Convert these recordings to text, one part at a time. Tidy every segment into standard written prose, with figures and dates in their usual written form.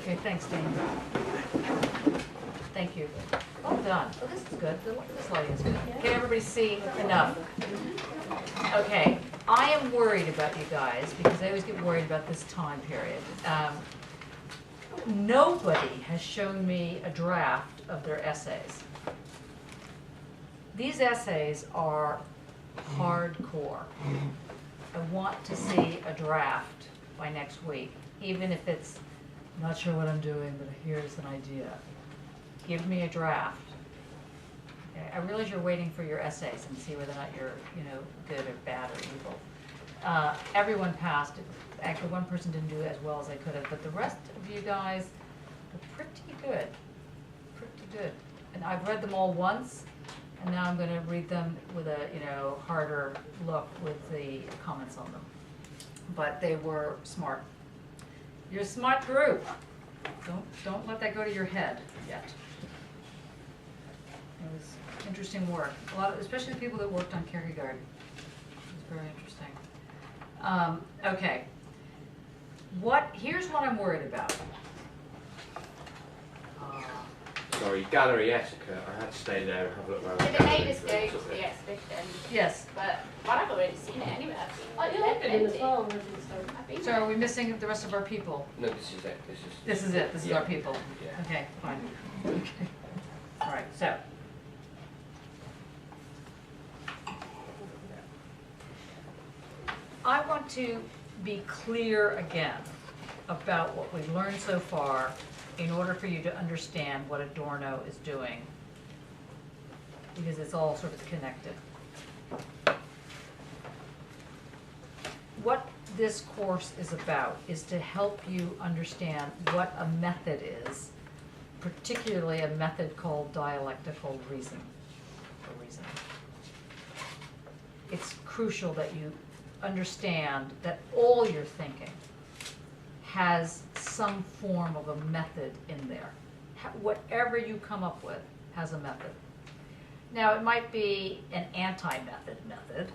Okay, thanks, Dean. Thank you. Well done. Oh, this is good. This lighting is good. Can everybody see enough? Okay, I am worried about you guys because I always get worried about this time period. Nobody has shown me a draft of their essays. These essays are hardcore. I want to see a draft by next week, even if it's not sure what I'm doing, but here's an idea. Give me a draft. Okay, I realize you're waiting for your essays and see whether or not you're, good or bad or evil. Everyone passed. Actually, one person didn't do as well as I could have, but the rest of you guys were pretty good. Pretty good. And I've read them all once, and now I'm going to read them with a, harder look with the comments on them. But they were smart. You're a smart group. Don't let that go to your head yet. It was interesting work. Especially the people that worked on Kierkegaard. It was very interesting. Okay. Here's what I'm worried about. Sorry, Gallery Etiquette. I had to stay there and have a look around. Did it make us go to the exhibition? Yes. But I've already seen it anyway. I've In the been fall, there. So are we missing the rest of our people? No, this is it. This is it. This is our people. Yeah. Okay, fine. Okay. All right, so. I want to be clear again about what we've learned so far in order for you to understand what Adorno is doing, because it's all sort of connected. What this course is about is to help you understand what a method is, particularly a method called dialectical reasoning. It's crucial that you understand that all your thinking has some form of a method in there. Whatever you come up with has a method. Now, it might be an anti-method method.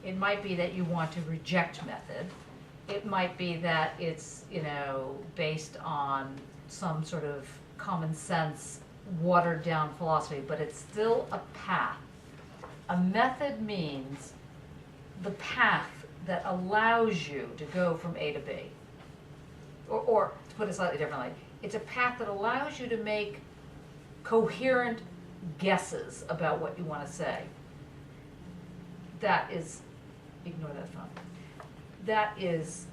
It might be that you want to reject method. It might be that it's, based on some sort of common sense, watered down philosophy, but it's still a path. A method means the path that allows you to go from A to B. Or to put it slightly differently, it's a path that allows you to make coherent guesses about what you want to say. That is, ignore that phone. That is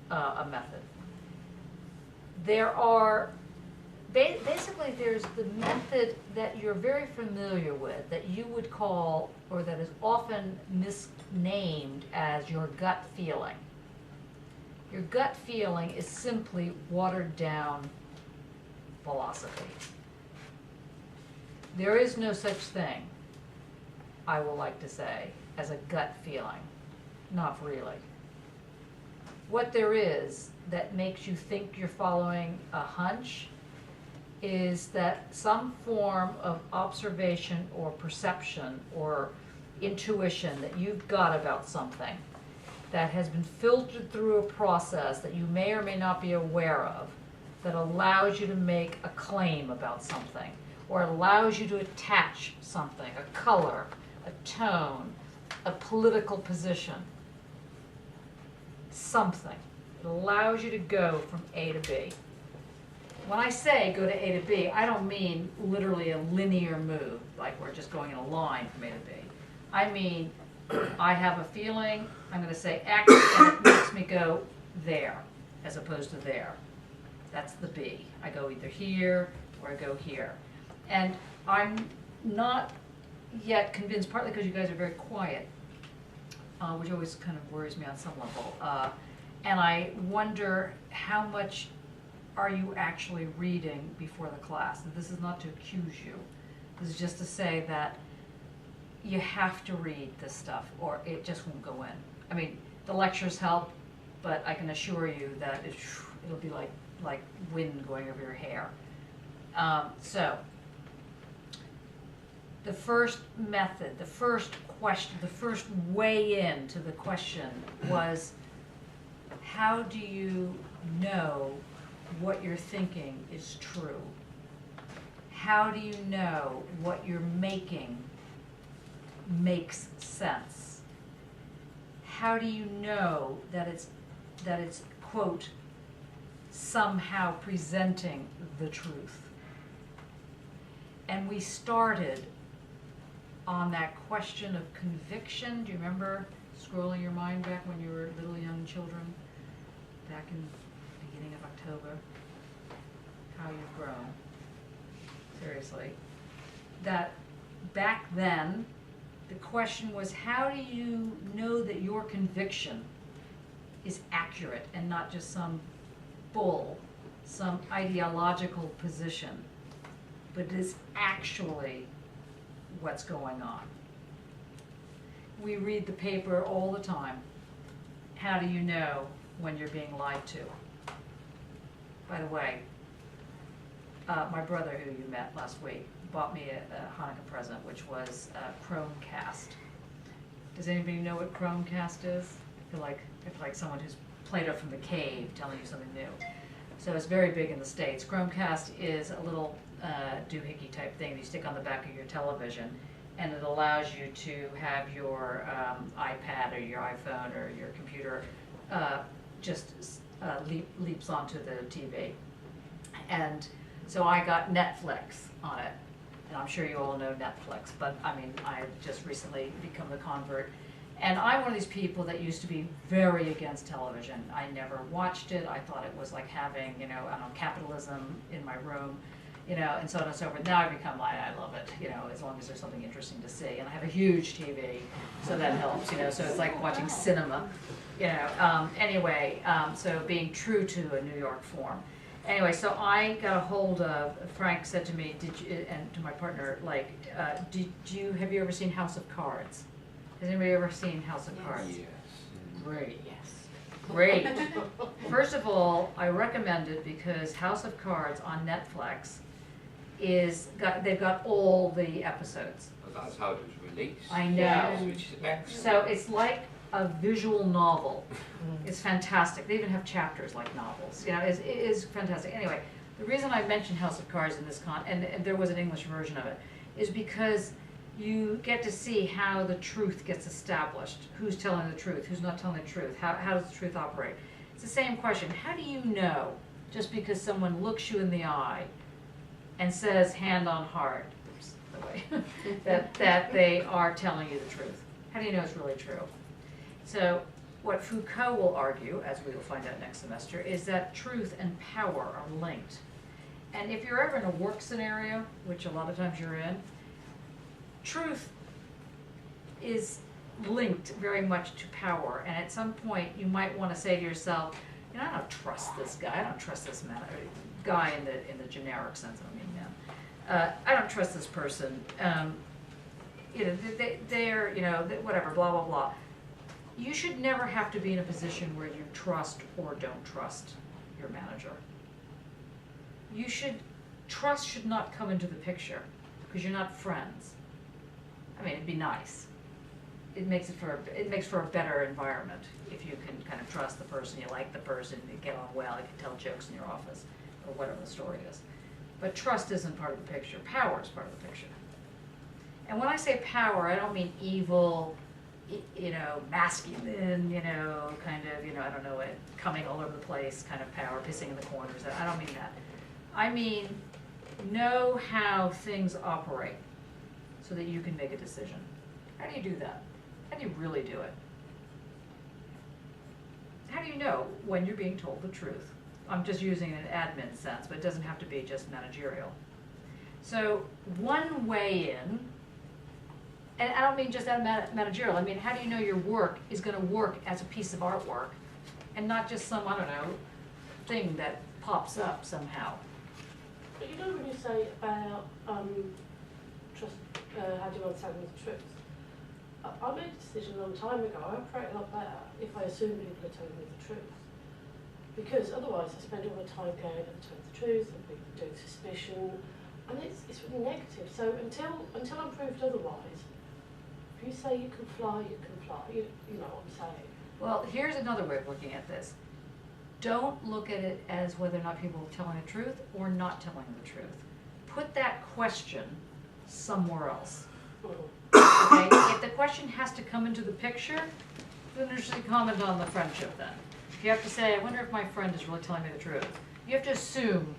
a method. There are, basically there's the method that you're very familiar with, that you would call, or that is often misnamed as your gut feeling. Your gut feeling is simply watered down philosophy. There is no such thing, I will like to say, as a gut feeling. Not really. What there is that makes you think you're following a hunch is that some form of observation or perception or intuition that you've got about something that has been filtered through a process that you may or may not be aware of, that allows you to make a claim about something, or allows you to attach something, a color, a tone, a political position, something. It allows you to go from A to B. When I say go to A to B, I don't mean literally a linear move, like we're just going in a line from A to B. I mean, I have a feeling, I'm going to say X, and it makes me go there, as opposed to there. That's the B. I go either here, or I go here. And I'm not yet convinced, partly because you guys are very quiet, which always kind of worries me on some level. And I wonder how much are you actually reading before the class? And this is not to accuse you. This is just to say that you have to read this stuff or it just won't go in. I mean, the lectures help, but I can assure you that it'll be like wind going over your hair. So, the first method, the first question, the first way into the question was, how do you know what you're thinking is true? How do you know what you're making makes sense? How do you know that it's quote, somehow presenting the truth? And we started on that question of conviction. Do you remember scrolling your mind back when you were little young children, back in the beginning of October? How you've grown. Seriously. That back then, the question was, how do you know that your conviction is accurate and not just some bull, some ideological position, but is actually what's going on? We read the paper all the time. How do you know when you're being lied to? By the way, my brother, who you met last week, bought me a Hanukkah present, which was Chromecast. Does anybody know what Chromecast is? I feel like someone who's Plato from the cave telling you something new. So it's very big in the States. Chromecast is a little doohickey type thing that you stick on the back of your television, and it allows you to have your iPad or your iPhone or your computer leaps onto the TV. And so I got Netflix on it, and I'm sure you all know Netflix, but I mean, I've just recently become a convert. And I'm one of these people that used to be very against television. I never watched it. I thought it was like having, I don't know, Capitalism in my room, and so on and so forth. Now I've become like, I love it, as long as there's something interesting to see. And I have a huge TV, so that helps, so it's like watching cinema, anyway, so being true to a New York form. Anyway, so I got a hold of, Frank said to me, and to my partner, have you ever seen House of Cards? Has anybody ever seen House of Cards? Yes. Great. Yes. Great. First of all, I recommend it because House of Cards on Netflix they've got all the episodes. Well, that's how it was released. I know. Yes, which is excellent. So it's like a visual novel. It's fantastic. They even have chapters like novels. It is fantastic. Anyway, the reason I mentioned House of Cards in this and there was an English version of it, is because you get to see how the truth gets established. Who's telling the truth? Who's not telling the truth? How does the truth operate? It's the same question. How do you know, just because someone looks you in the eye and says hand on heart, oops, the way, that they are telling you the truth? How do you know it's really true? So what Foucault will argue, as we will find out next semester, is that truth and power are linked. And if you're ever in a work scenario, which a lot of times you're in, truth is linked very much to power. And at some point you might want to say to yourself, I don't trust this guy. I don't trust this man, guy in the generic sense. I mean, man. I don't trust this person. They're whatever, blah blah blah. You should never have to be in a position where you trust or don't trust your manager. Trust should not come into the picture because you're not friends. I mean, it'd be nice. It makes for a better environment if you can kind of trust the person, you like the person, you get on well, you can tell jokes in your office, or whatever the story is. But trust isn't part of the picture. Power is part of the picture. And when I say power, I don't mean evil, masculine, kind of, I don't know, coming all over the place kind of power, pissing in the corners. I don't mean that. I mean, know how things operate so that you can make a decision. How do you do that? How do you really do it? How do you know when you're being told the truth? I'm just using an admin sense, but it doesn't have to be just managerial. So one way in, and I don't mean just managerial, I mean, how do you know your work is going to work as a piece of artwork and not just some, I don't know, thing that pops up somehow? But you don't really say about trust, how do you understand the truth? I made a decision a long time ago. I operate a lot better if I assume people are telling me the truth. Because otherwise I spend all the time going, I'm telling the truth, and people doing suspicion, and it's really negative. So until I'm proved otherwise, if you say you can fly, you can fly. You know what I'm saying. Well, here's another way of looking at this. don't look at it as whether or not people are telling the truth or not telling the truth. Put that question somewhere else. Okay? If the question has to come into the picture, then there's a comment on the friendship then. If you have to say, I wonder if my friend is really telling me the truth, you have to assume,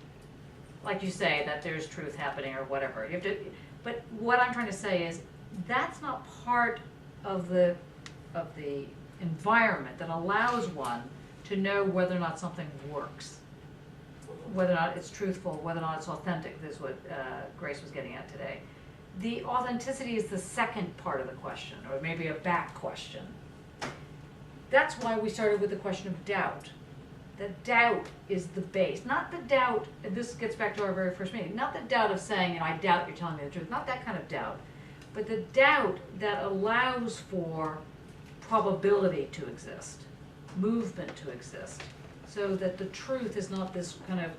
like you say, that there's truth happening or whatever. You have to, but what I'm trying to say is that's not part of the environment that allows one to know whether or not something works, whether or not it's truthful, whether or not it's authentic. This is what Grace was getting at today. The authenticity is the second part of the question, or maybe a back question. That's why we started with the question of doubt. The doubt is the base, not the doubt, and this gets back to our very first meeting, not the doubt of saying, you know, I doubt you're telling me the truth, not that kind of doubt, but the doubt that allows for probability to exist, movement to exist, so that the truth is not this kind of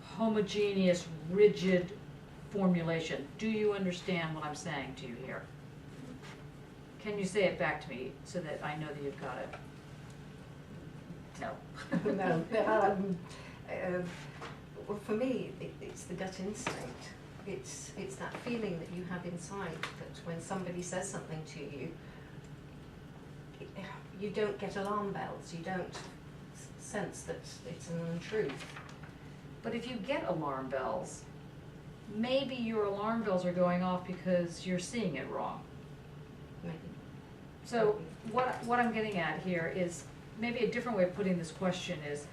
homogeneous, rigid formulation. Do you understand what I'm saying to you here? Can you say it back to me so that I know that you've got it? No. No. Well, for me, it's the gut instinct. It's that feeling that you have inside that when somebody says something to you, you don't get alarm bells. You don't sense that it's an untruth. But if you get alarm bells, maybe your alarm bells are going off because you're seeing it wrong. Maybe. So what I'm getting at here is maybe a different way of putting this question is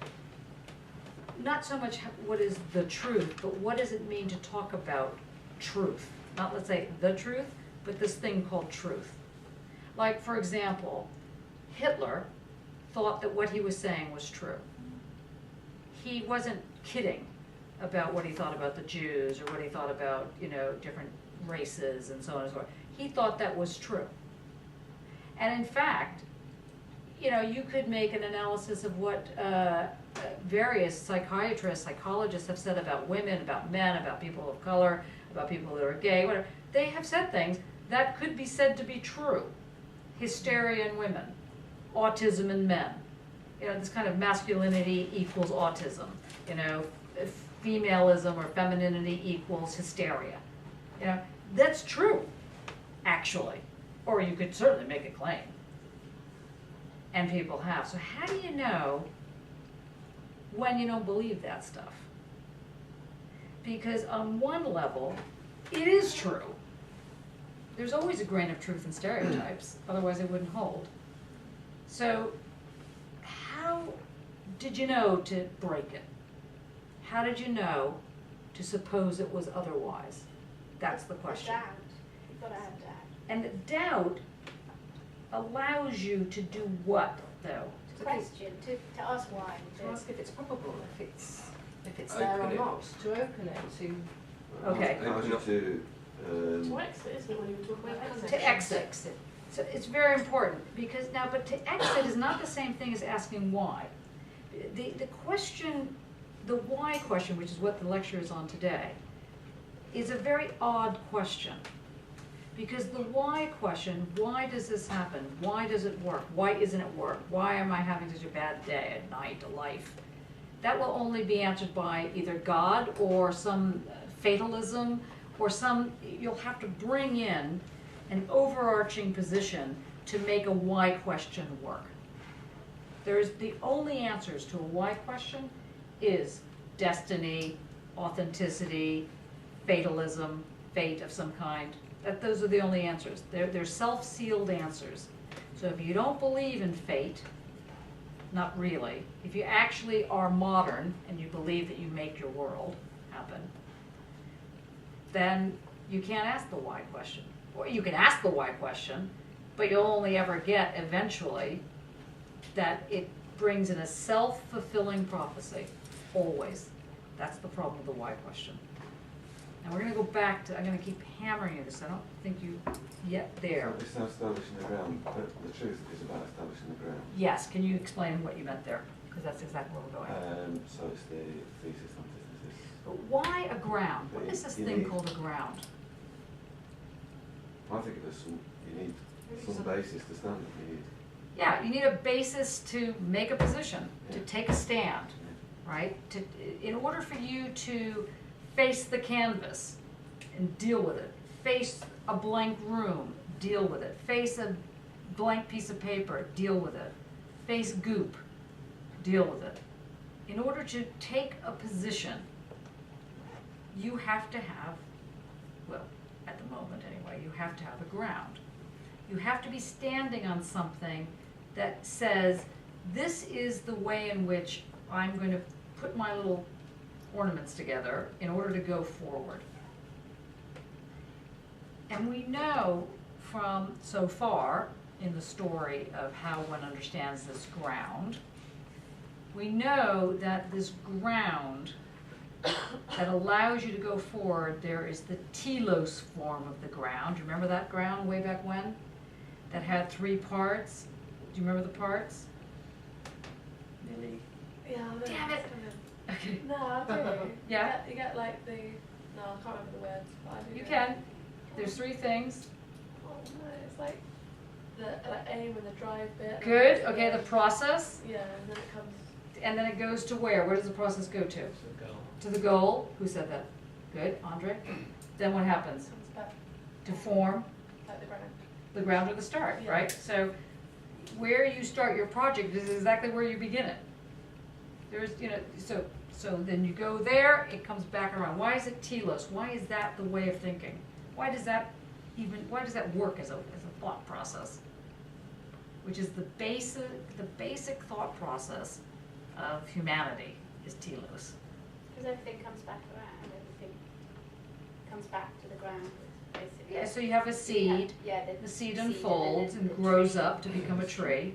not so much what is the truth, but what does it mean to talk about truth? Not, let's say, the truth, but this thing called truth. Like, for example, Hitler thought that what he was saying was true. He wasn't kidding about what he thought about the Jews or what he thought about, you know, different races and so on and so forth. He thought that was true. And in fact, you know, you could make an analysis of what various psychiatrists, psychologists have said about women, about men, about people of color, about people that are gay, whatever. They have said things that could be said to be true. Hysteria in women, autism in men. You know, this kind of masculinity equals autism. You know, femaleism or femininity equals hysteria. You know, that's true, actually. Or you could certainly make a claim. And people have. So how do you know when you don't believe that stuff? Because on one level, it is true. There's always a grain of truth in stereotypes, otherwise it wouldn't hold. So how did you know to break it? How did you know to suppose it was otherwise? That's the question. Doubt. You've got to have doubt. And the doubt allows you to do what, though? To question, to ask why. To ask if it's probable, if it's there or not, to open it, to Okay. Allows you to To exit, isn't it, when you talk about exit? To exit. So it's very important because now, but to exit is not the same thing as asking why. The question, the why question, which is what the lecture is on today, is a very odd question. Because the why question, why does this happen? Why does it work? Why isn't it work? Why am I having such a bad day, a night, a life? That will only be answered by either God or some fatalism or some, you'll have to bring in an overarching position to make a why question work. There's the only answers to a why question is destiny, authenticity, fatalism, fate of some kind. Those are the only answers. They're self-sealed answers. So if you don't believe in fate, not really, if you actually are modern and you believe that you make your world happen, then you can't ask the why question. Or you can ask the why question, but you'll only ever get eventually that it brings in a self-fulfilling prophecy, always. That's the problem with the why question. Now we're going to go back to, I'm going to keep hammering you this, I don't think you yet there. It's not establishing the ground, but the truth is about establishing the ground. Yes, can you explain what you meant there? Because that's exactly where we're going. So it's the thesis, antithesis. But why a ground? What is this You thing need- called a ground? I think there's some, you need some basis to stand on. You need Yeah, you need a basis to make a position, to take a stand, right? In order for you to face the canvas and deal with it, face a blank room, deal with it, face a blank piece of paper, deal with it, face goop, deal with it. In order to take a position, you have to have, well, at the moment anyway, you have to have a ground. You have to be standing on something that says, this is the way in which I'm going to put my little ornaments together in order to go forward. And we know from so far in the story of how one understands this ground, we know that this ground that allows you to go forward, there is the telos form of the ground. Do you remember that ground way back when? That had 3 parts. Do you remember the parts? Millie. Yeah, I know. Damn it. Okay. No, I do. Yeah? You get like the, no, I can't remember the words, but I do. You know. can. There's 3 things. Oh no, it's like the like aim and the drive bit. and Good. then Okay, the process. Yeah, and then it comes. And then it goes to where? Where does the process go to? To the goal. Who said that? Good. Andre. Then what happens? Comes back To form like the ground. the ground or the start, Yeah. right? So where you start your project is exactly where you begin it. There's, so then you go there, it comes back around. Why is it telos? Why is that the way of thinking? Why does that work as a thought process? Which is the basic thought process of humanity is telos. Because everything comes back around, everything comes back to the ground, basically. Yeah, so you have a seed, Yeah, the seed seed and unfolds then and the grows tree. up to become a tree.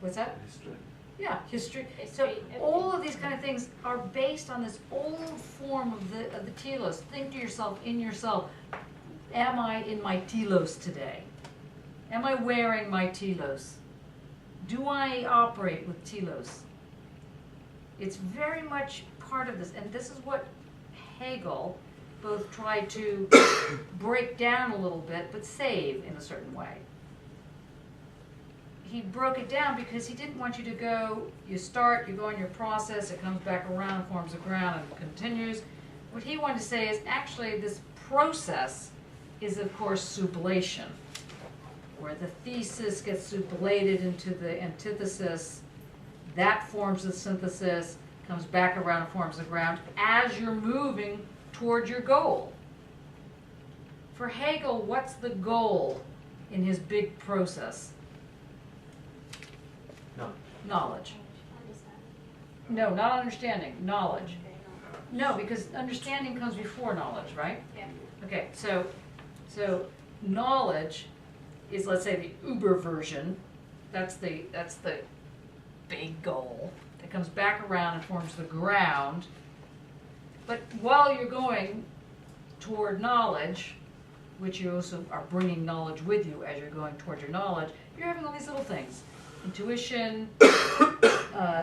What's that? History. Yeah, history. History, So everything. all of these kind of things are based on this old form of the telos. Think to yourself, in yourself, am I in my telos today? Am I wearing my telos? Do I operate with telos? It's very much part of this, and this is what Hegel both tried to break down a little bit, but save in a certain way. He broke it down because he didn't want you to go, you start, you go on your process, it comes back around, forms a ground, and continues. What he wanted to say is actually this process is, of course, sublation, where the thesis gets sublated into the antithesis, that forms the synthesis, comes back around and forms the ground as you're moving toward your goal. For Hegel, what's the goal in his big process? No. Knowledge. Understand. No, not understanding, knowledge. Okay, no. No, because understanding comes before knowledge, right? Yeah. Okay, so knowledge is, let's say, the uber version. That's the big goal. It comes back around and forms the ground. But while you're going toward knowledge, which you also are bringing knowledge with you as you're going toward your knowledge, you're having all these little things. Intuition,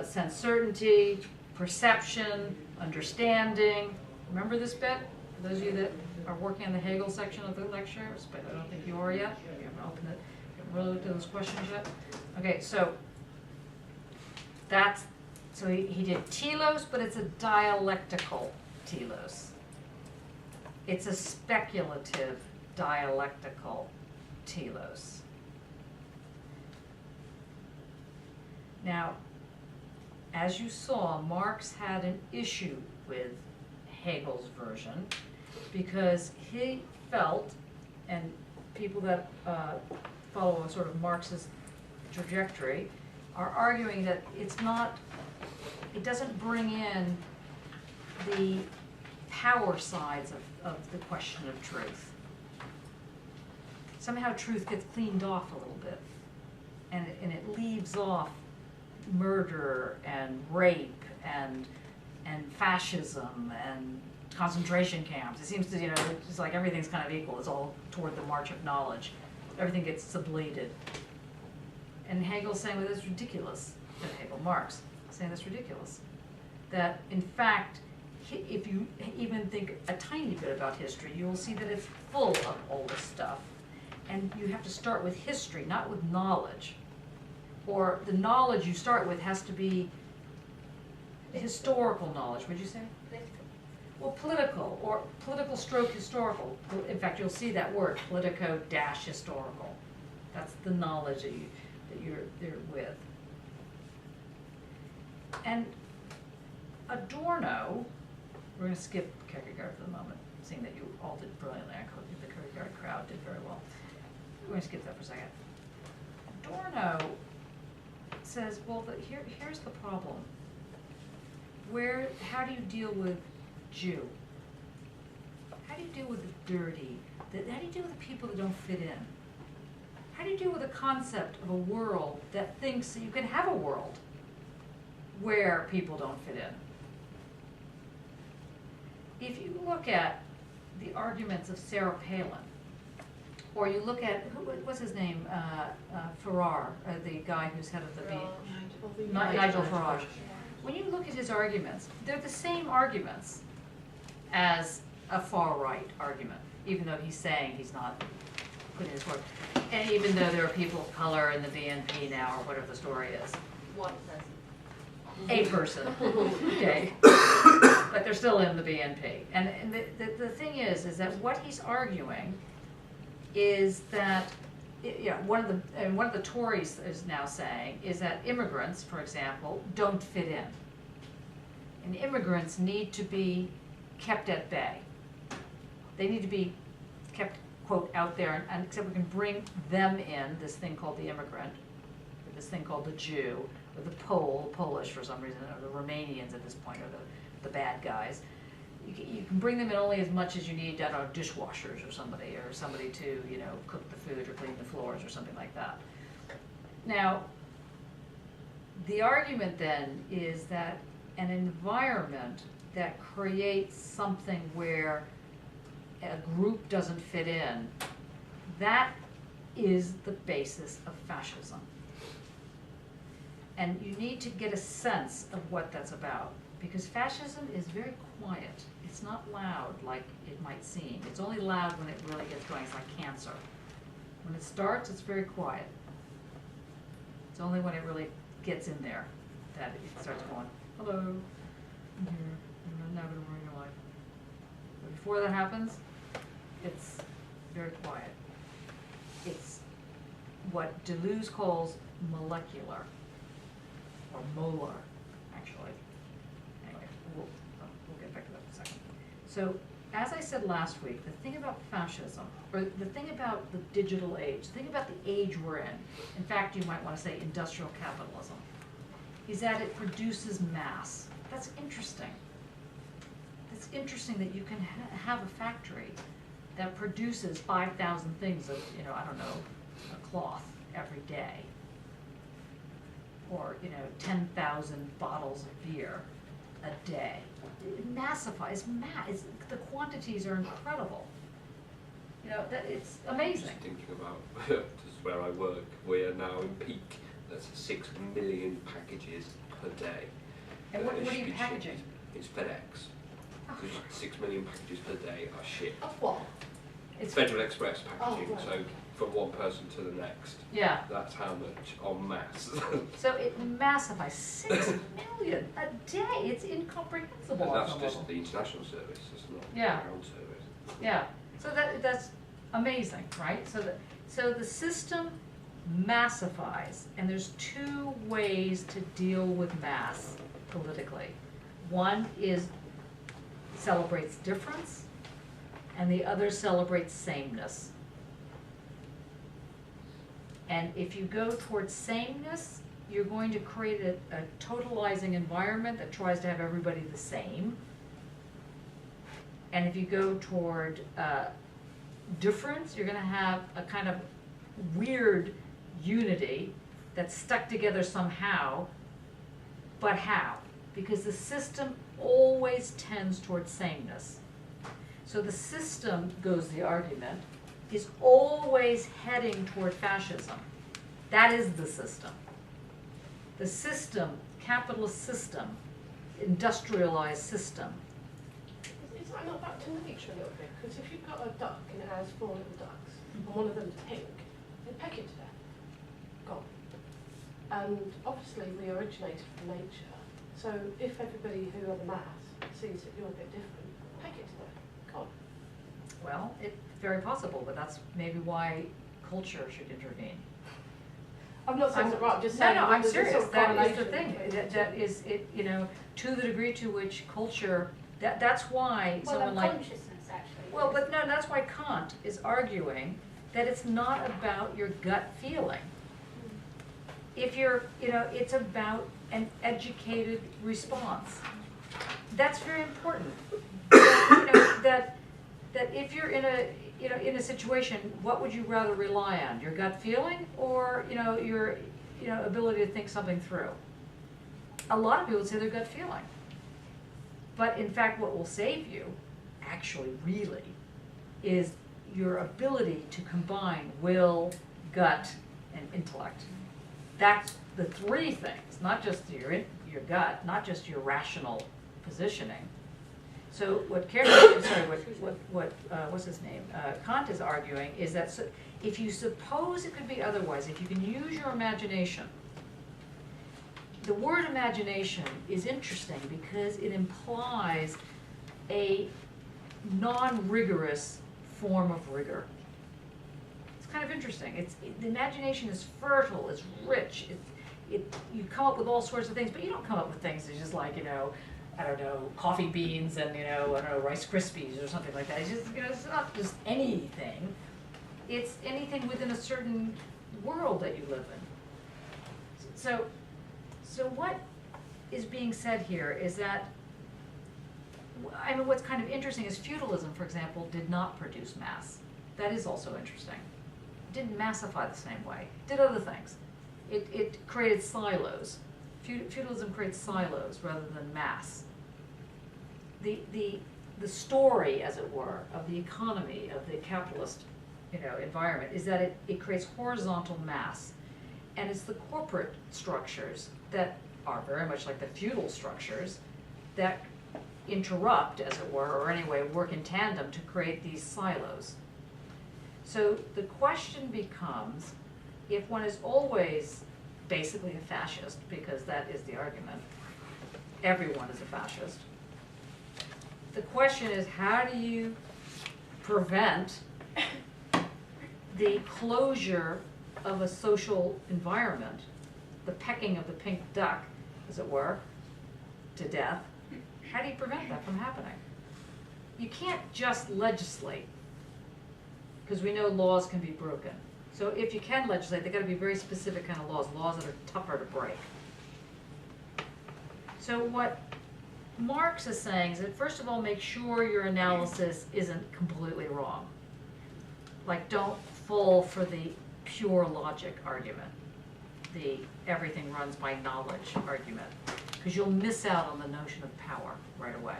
sense certainty, perception, understanding. Remember this bit? For those of you that are working on the Hegel section of the lecture, but I don't think you are yet. You haven't opened it. You haven't really looked at those questions yet. Okay, so he did telos, but it's a dialectical telos. It's a speculative dialectical telos. Now, as you saw, Marx had an issue with Hegel's version because he felt, and people that follow a sort of Marxist trajectory are arguing that it doesn't bring in the power sides of the question of truth. Somehow truth gets cleaned off a little bit, and it leaves off murder and rape and fascism and concentration camps. It seems to, it's like everything's kind of equal. It's all toward the march of knowledge. Everything gets sublated. And Hegel's saying, well, that's ridiculous. Marx saying that's ridiculous. That, in fact, if you even think a tiny bit about history, you will see that it's full of all this stuff. And you have to start with history, not with knowledge. or the knowledge you start with has to be historical knowledge, would you say? Well, political, or political stroke historical. In fact, you'll see that word, politico-historical. That's the knowledge that you're with. And Adorno, we're going to skip Kierkegaard for the moment, seeing that you all did brilliantly. I think the Kierkegaard crowd did very well. We're going to skip that for a second. Adorno says, well, here's the problem. How do you deal with Jew? How do you deal with the dirty? How do you deal with the people that don't fit in? How do you deal with the concept of a world that thinks that you can have a world where people don't fit in? If you look at the arguments of Sarah Palin, or you look at, what's his name, Farrar, the guy who's head of the Nigel Farage. When you look at his arguments, they're the same arguments as a far-right argument, even though he's saying he's not putting his word. And even though there are people of color in the BNP now, or whatever the story is. One person. A person, okay, but they're still in the BNP. And the thing is that what he's arguing is that, one of the Tories is now saying is that immigrants, for example, don't fit in, and immigrants need to be kept at bay. They need to be kept, quote, out there, and except we can bring them in, this thing called the immigrant, or this thing called the Jew, or the Polish for some reason, or the Romanians at this point, or the bad guys. You can bring them in only as much as you need, I don't know, dishwashers or somebody to, cook the food or clean the floors or something like that. Now, the argument then is that an environment that creates something where a group doesn't fit in, that is the basis of fascism. And you need to get a sense of what that's about, because fascism is very quiet. It's not loud like it might seem. It's only loud when it really gets going. It's like cancer. When it starts, it's very quiet. It's only when it really gets in there that it starts going, hello, I'm here, I'm not going to ruin your life. But before that happens, it's very quiet. It's what Deleuze calls molecular, or molar, actually. Anyway, we'll get back to that in a second. So, as I said last week, the thing about fascism, or the thing about the digital age, the thing about the age we're in fact, you might want to say industrial capitalism, is that it produces mass. That's interesting. It's interesting that you can have a factory that produces 5,000 things of, I don't know, a cloth every day, or 10,000 bottles of beer a day. It massifies, the quantities are incredible. That it's amazing. Just thinking about just where I work, we are now in peak. That's 6 million packages per day. And what are you shipped. packaging? It's FedEx. Because 6 million packages per day are shipped. Of what? It's Federal Express packaging, right. so from one person to the next. Yeah. That's how much en masse. So it massifies 6 million a day. It's incomprehensible. And that's on some just level. the international service, it's not Yeah. the ground service. Yeah. So that's amazing, right? So the system massifies, and there's 2 ways to deal with mass politically. One is celebrates difference, and the other celebrates sameness. And if you go towards sameness, you're going to create a totalizing environment that tries to have everybody the same. And if you go toward difference, you're going to have a kind of weird unity that's stuck together somehow, but how? Because the system always tends towards sameness. So the system, goes the argument, is always heading toward fascism. That is the system. The system, capitalist system, industrialized system. Is that not back to nature a little bit? Because if you've got a duck and it has 4 little ducks, and one of them's pink, they peck it to death. Gone. And obviously we originated from nature. So if everybody who are the maths sees that you're a bit different, take it to them. Come on. Well, it's very possible, but that's maybe why culture should intervene. I'm not saying it's right, I'm just No, saying. no, I'm there's a serious, sort of that is the correlation thing, between the that two. is, it, you know, to the degree to which culture, that's why Well, someone like, consciousness actually. well, but no, that's why Kant is arguing that it's not about your gut feeling. If you're, you know, it's about an educated response. That's very important. You know, that if you're in a, you know, in a situation, what would you rather rely on? Your gut feeling or, you know, your, you know, ability to think something through? A lot of people would say their gut feeling. But in fact, what will save you, actually, really, is your ability to combine will, gut, and intellect. That's the three things, not just your gut, not just your rational positioning. So what what's his name? Kant is arguing is that if you suppose it could be otherwise, if you can use your imagination. The word imagination is interesting because it implies a non-rigorous form of rigor. It's kind of interesting. The imagination is fertile, it's rich, you come up with all sorts of things, but you don't come up with things that's just like, you know, I don't know, coffee beans and, you know, I don't know, Rice Krispies or something like that. It's just, you know, it's not just anything. It's anything within a certain world that you live in. So what is being said here is that, I mean, what's kind of interesting is feudalism, for example, did not produce mass. That is also interesting. It didn't massify the same way. It did other things. It created silos. Feudalism creates silos rather than mass. The story, as it were, of the economy, of the capitalist, you know, environment is that it creates horizontal mass. And it's the corporate structures that are very much like the feudal structures that interrupt, as it were, or anyway work in tandem to create these silos. So the question becomes, if one is always basically a fascist, because that is the argument, everyone is a fascist, the question is, how do you prevent the closure of a social environment, the pecking of the pink duck, as it were, to death? How do you prevent that from happening? You can't just legislate, because we know laws can be broken. So if you can legislate, they've got to be very specific kind of laws that are tougher to break. So what Marx is saying is that, first of all, make sure your analysis isn't completely wrong. Like, don't fall for the pure logic argument, the everything runs by knowledge argument, because you'll miss out on the notion of power right away.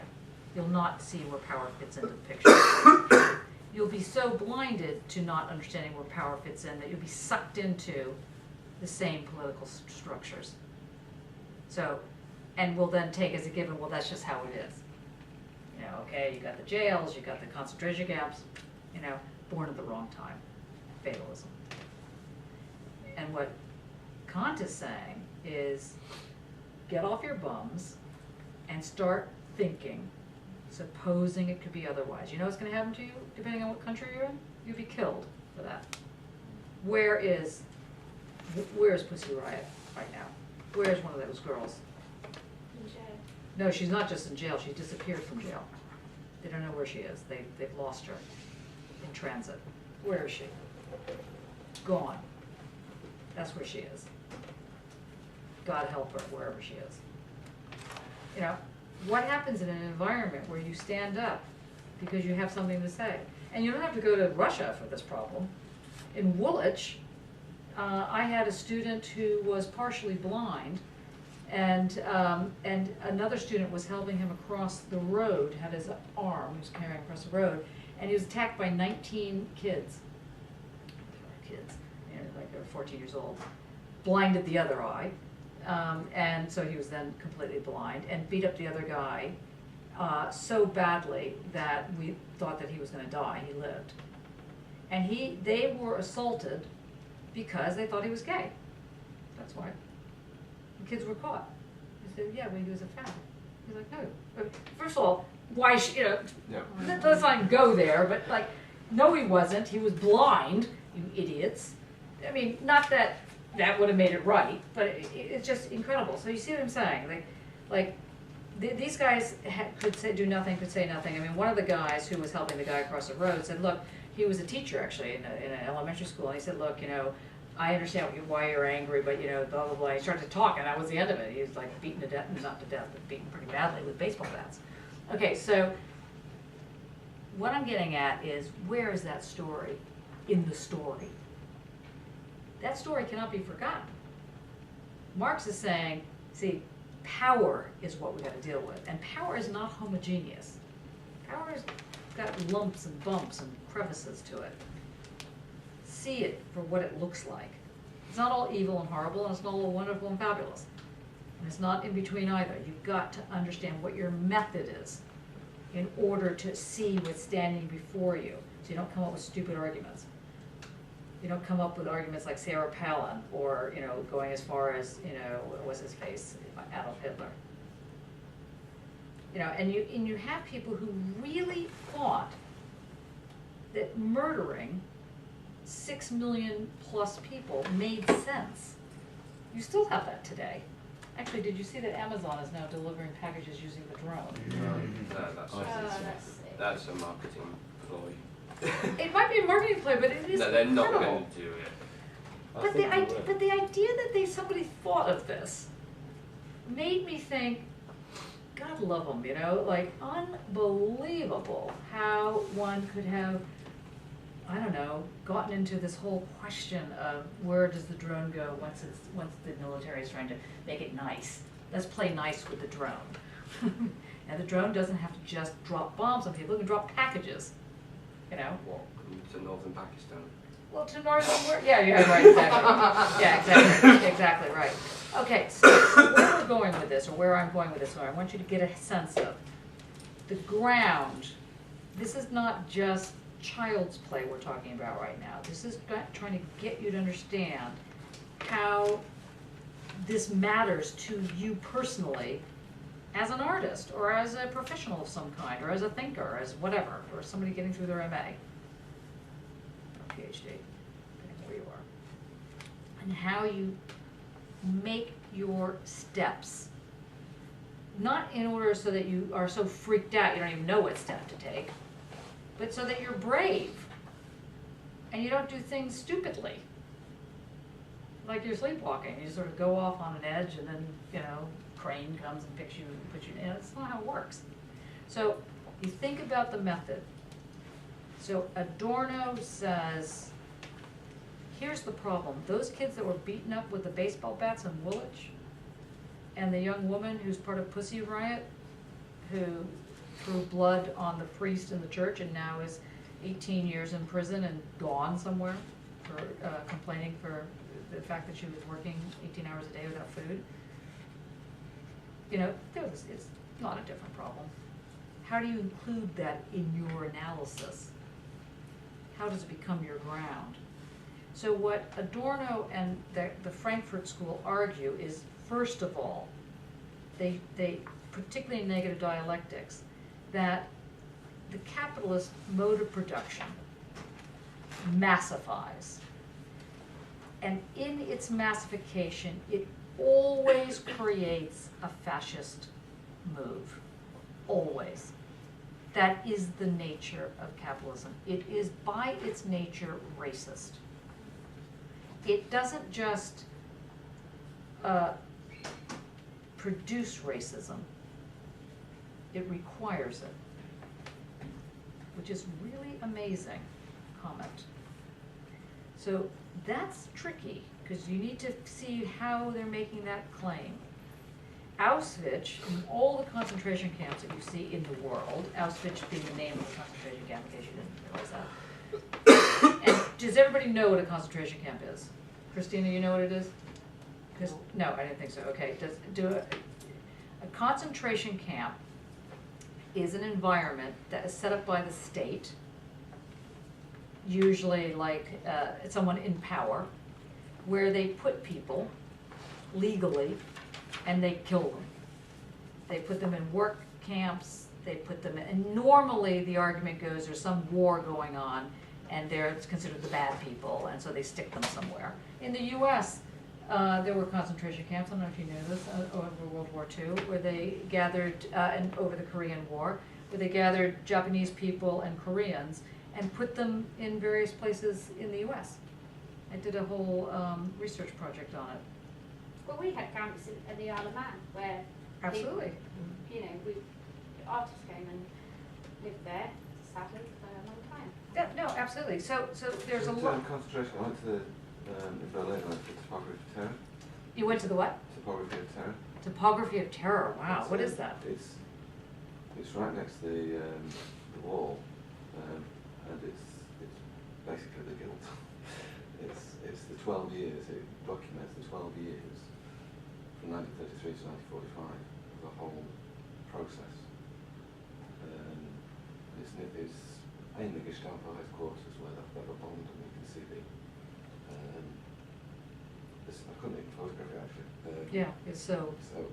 You'll not see where power fits into the picture. You'll be so blinded to not understanding where power fits in that you'll be sucked into the same political structures. So, and we'll then take as a given, well, that's just how it is. You know, okay, you got the jails, you got the concentration camps, you know, born at the wrong time, fatalism. And what Kant is saying is, get off your bums and start thinking, supposing it could be otherwise. You know what's going to happen to you, depending on what country you're in? You'll be killed for that. Where is Pussy Riot right now? Where's one of those girls? In jail. No, she's not just in jail. She's disappeared from jail. They don't know where she is. They've lost her in transit. Where is she? Gone. That's where she is. God help her, wherever she is. You know, what happens in an environment where you stand up because you have something to say? And you don't have to go to Russia for this problem. In Woolwich, I had a student who was partially blind, and another student was helping him across the road, had his arm, he was carrying across the road, and he was attacked by 19 kids. Kids, you know, like they were 14 years old, blinded the other eye, and so he was then completely blind, and beat up the other guy so badly that we thought that he was going to die. He lived. And they were assaulted because they thought he was gay. That's why. The kids were caught. I said, yeah, when he was a fag. He's like, no. But first of all, why, Yeah. let's not go there, but like, no he wasn't, he was blind, you idiots. I mean, not that that would have made it right, but it's just incredible. So you see what I'm saying? These guys could do nothing, could say nothing. I mean, one of the guys who was helping the guy across the road said, look, he was a teacher actually in an elementary school, and he said, look, I understand why you're angry, but blah, blah, blah. He started to talk, and that was the end of it. He was like beaten to death, not to death, but beaten pretty badly with baseball bats. Okay, so what I'm getting at is, where is that story in the story? That story cannot be forgotten. Marx is saying, see, power is what we got to deal with, and power is not homogeneous. Power's got lumps and bumps and crevices to it. See it for what it looks like. It's not all evil and horrible, and it's not all wonderful and fabulous. And it's not in between either. You've got to understand what your method is in order to see what's standing before you, so you don't come up with stupid arguments. You don't come up with arguments like Sarah Palin, or going as far as what's his face, Adolf Hitler. And you have people who really thought that murdering 6 million plus people made sense. You still have that today. Actually, did you see that Amazon is now delivering packages using the drone? That's a marketing ploy. It might be a marketing play, but it is No, they're not incredible. going to do it. But the idea that somebody thought of this made me think, God love them, unbelievable how one could have, I don't know, gotten into this whole question of where does the drone go once the military is trying to make it nice. Let's play nice with the drone. And the drone doesn't have to just drop bombs on people, it can drop packages, What? To northern Pakistan. Well, to northern, right, exactly. Yeah, exactly right. Okay, so where we're going with this, or where I'm going with this, I want you to get a sense of the ground. This is not just child's play we're talking about right now. This is trying to get you to understand how this matters to you personally as an artist, or as a professional of some kind, or as a thinker, or as whatever, or somebody getting through their MA. PhD, depending where you are, and how you make your steps, not in order so that you are so freaked out you don't even know what step to take, but so that you're brave and you don't do things stupidly, like you're sleepwalking. You sort of go off on an edge, and then crane comes and picks you and puts you in. That's not how it works. So you think about the method. So Adorno says, here's the problem. Those kids that were beaten up with the baseball bats in Woolwich, and the young woman who's part of Pussy Riot, who threw blood on the priest in the church and now is 18 years in prison and gone somewhere for complaining for the fact that she was working 18 hours a day without food. It's not a different problem. How do you include that in your analysis? How does it become your ground? So what Adorno and the Frankfurt School argue is, first of all, they particularly in negative dialectics, that the capitalist mode of production massifies. And in its massification, it always creates a fascist move. Always. That is the nature of capitalism. It is by its nature racist. It doesn't just produce racism, it requires it, which is really amazing comment. So that's tricky, because you need to see how they're making that claim. Auschwitz, and all the concentration camps that you see in the world, Auschwitz being the name of the concentration camp, in case you didn't realize that. And does everybody know what a concentration camp is? Christina, you know what it is? No, I didn't think so. Okay, a concentration camp is an environment that is set up by the state, usually like someone in power, where they put people legally and they kill them. They put them in work camps, they put them in, and normally the argument goes there's some war going on and they're considered the bad people, and so they stick them somewhere. In the US, there were concentration camps, I don't know if you knew this, over World War II, where they gathered, and over the Korean War, where they gathered Japanese people and Koreans and put them in various places in the US. I did a whole research project on it. Well, we had camps at the Isle of Man where Absolutely. people, artists came and lived there, sadly, for a long time. Yeah, no, absolutely. So there's a lot. Concentration. I went to in Berlin. I went to Topography of Terror. You went to the what? Topography of Terror. Topography of Terror. Wow, It's, what is that? It's right next to the wall, and it's basically the guild. It's the 12 years. It documents the 12 years from 1933 to 1945. The whole process. It's in the Gestapo headquarters where they've got a bond, and you can see the. I couldn't even photograph it actually. Yeah, it's so. So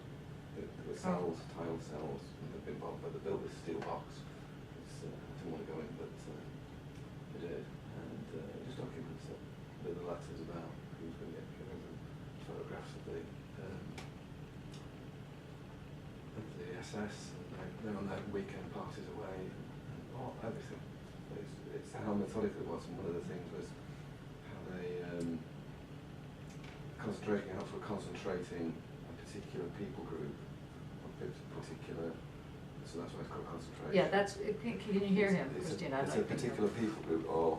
there were cells, tiled cells, and they've been bombed, but they built this steel box. I didn't want to go in, but they did, and it just documents it. The letters about who's going to get killed, and photographs of the SS, and they're on their weekend parties away, and everything. It's how methodical it was, and one of the things was how they concentration camps were concentrating a particular people group, a particular. So that's why it's called concentration. Yeah, that's. Can you hear him, It's Christina? a particular people group, or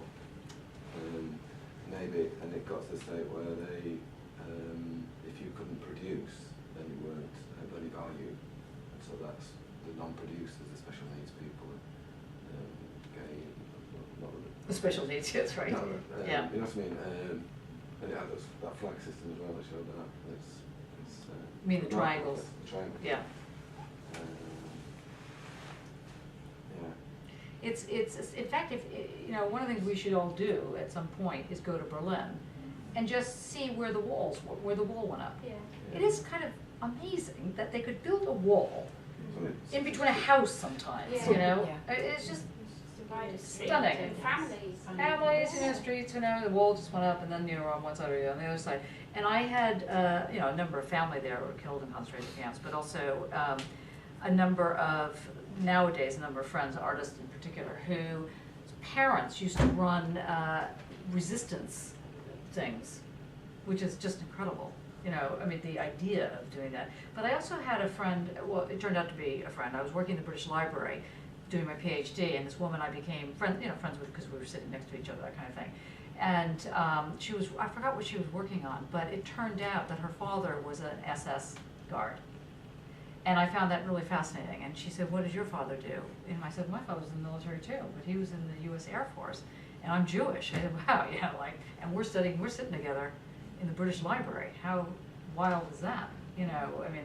maybe, and it got to the state where they, if you couldn't produce, then you weren't of any value. And so that's the non-producers, the special needs people, gay, not The special needs, that's right. no, Yeah. You know what I mean? And yeah, there's that flag system as well. They showed that. It's You mean the remarkable. triangles? The triangles. Yeah. Yeah. It's in fact, if one of the things we should all do at some point is go to Berlin and just see where the wall went up. Yeah. It is kind of amazing that they could build a wall So in between a house sometimes. Yeah. You know, Yeah. it's just Divided Stunning. into families. families, streets. The wall just went up, and then on one side or on the other side. And I had a number of family there were killed in concentration camps, but also a number of friends, artists in particular, whose parents used to run resistance things, which is just incredible. The idea of doing that. But I also had a friend, well, it turned out to be a friend. I was working in the British Library doing my PhD, and this woman I became friends with because we were sitting next to each other, that kind of thing. And I forgot what she was working on, but it turned out that her father was an SS guard. And I found that really fascinating. And she said, "What did your father do?" And I said, "My father was in the military too, but he was in the U.S. Air Force, and I'm Jewish." I said, "Wow, yeah, and we're sitting together in the British Library. How wild is that?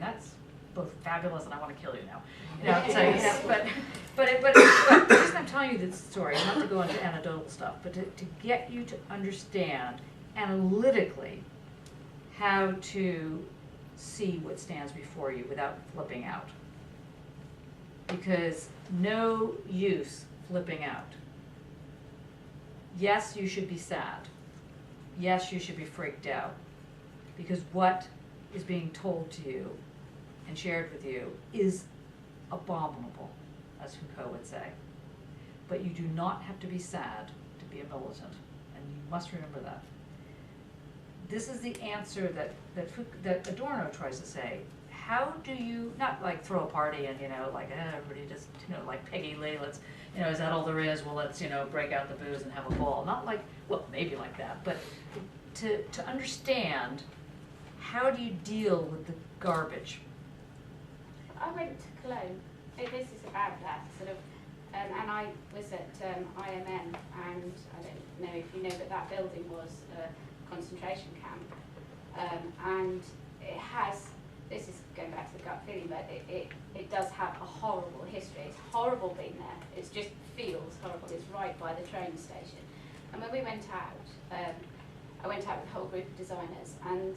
That's both fabulous, and I want to kill you now." But the reason I'm telling you this story, not to go into anecdotal stuff, but to get you to understand analytically how to see what stands before you without flipping out. Because no use flipping out. Yes, you should be sad. Yes, you should be freaked out. Because what is being told to you and shared with you is abominable, as Foucault would say. But you do not have to be sad to be a militant, and you must remember that. This is the answer that Adorno tries to say. How do you, not like throw a party and, everybody just, like Peggy Lee, let's, is that all there is? Well, let's, break out the booze and have a ball. Not like, well, maybe like that, but to understand how do you deal with the garbage. I went to Cologne. This is about that sort of, and I was at IMM, and I don't know if you know, but that building was a concentration camp, and it has. This is going back to the gut feeling, but it does have a horrible history. It's horrible being there. It just feels horrible. It's right by the train station, and when we went out, I went out with a whole group of designers and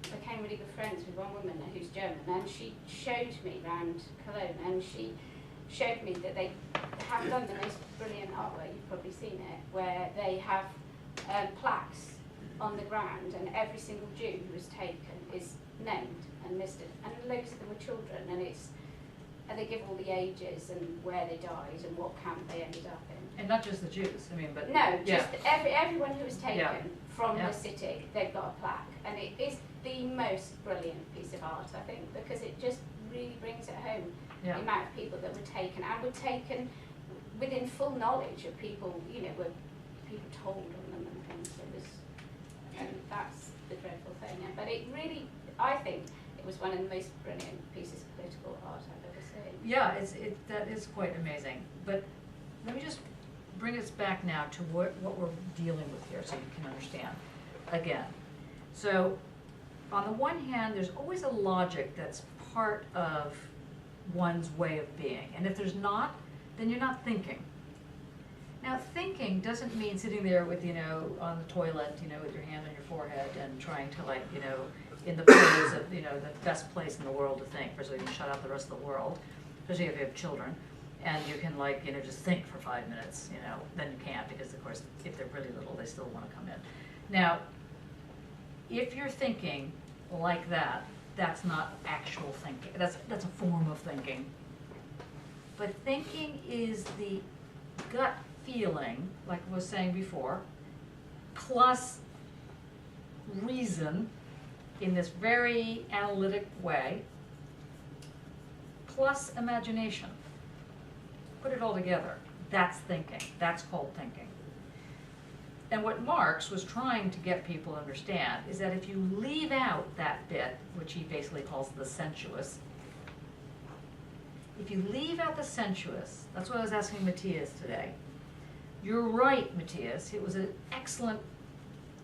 became really good friends with one woman who's German, and she showed me around Cologne, and she showed me that they have done the most brilliant artwork, you've probably seen it, where they have plaques on the ground, and every single Jew who was taken is named and listed, and loads of them were children, and they give all the ages and where they died and what camp they ended up in. And not just the Jews, I mean, but No, yeah. just everyone who was taken Yeah. from Yeah. the city, they've got a plaque, and it is the most brilliant piece of art, I think, because it just really brings it home. Yeah. The amount of people that were taken within full knowledge of people, you know, were people told on them and things. It was, and that's the dreadful thing. But it really, I think, it was one of the most brilliant pieces of political art I've ever seen. Yeah, that is quite amazing. But let me just bring us back now to what we're dealing with here so you can understand again. So on the one hand, there's always a logic that's part of one's way of being. And if there's not, then you're not thinking. Now, thinking doesn't mean sitting there with, you know, on the toilet, you know, with your hand on your forehead and trying to, like, you know, in the pose of, you know, the best place in the world to think, so you can shut out the rest of the world, especially if you have children, and you can, like, you know, just think for 5 minutes, you know, then you can't because, of course, if they're really little, they still want to come in. Now, if you're thinking like that, that's not actual thinking. That's a form of thinking. But thinking is the gut feeling, like I was saying before, plus reason in this very analytic way, plus imagination. Put it all together. That's thinking. That's called thinking. And what Marx was trying to get people to understand is that if you leave out that bit, which he basically calls the sensuous, if you leave out the sensuous, that's what I was asking Matthias today. You're right, Matthias. It was an excellent,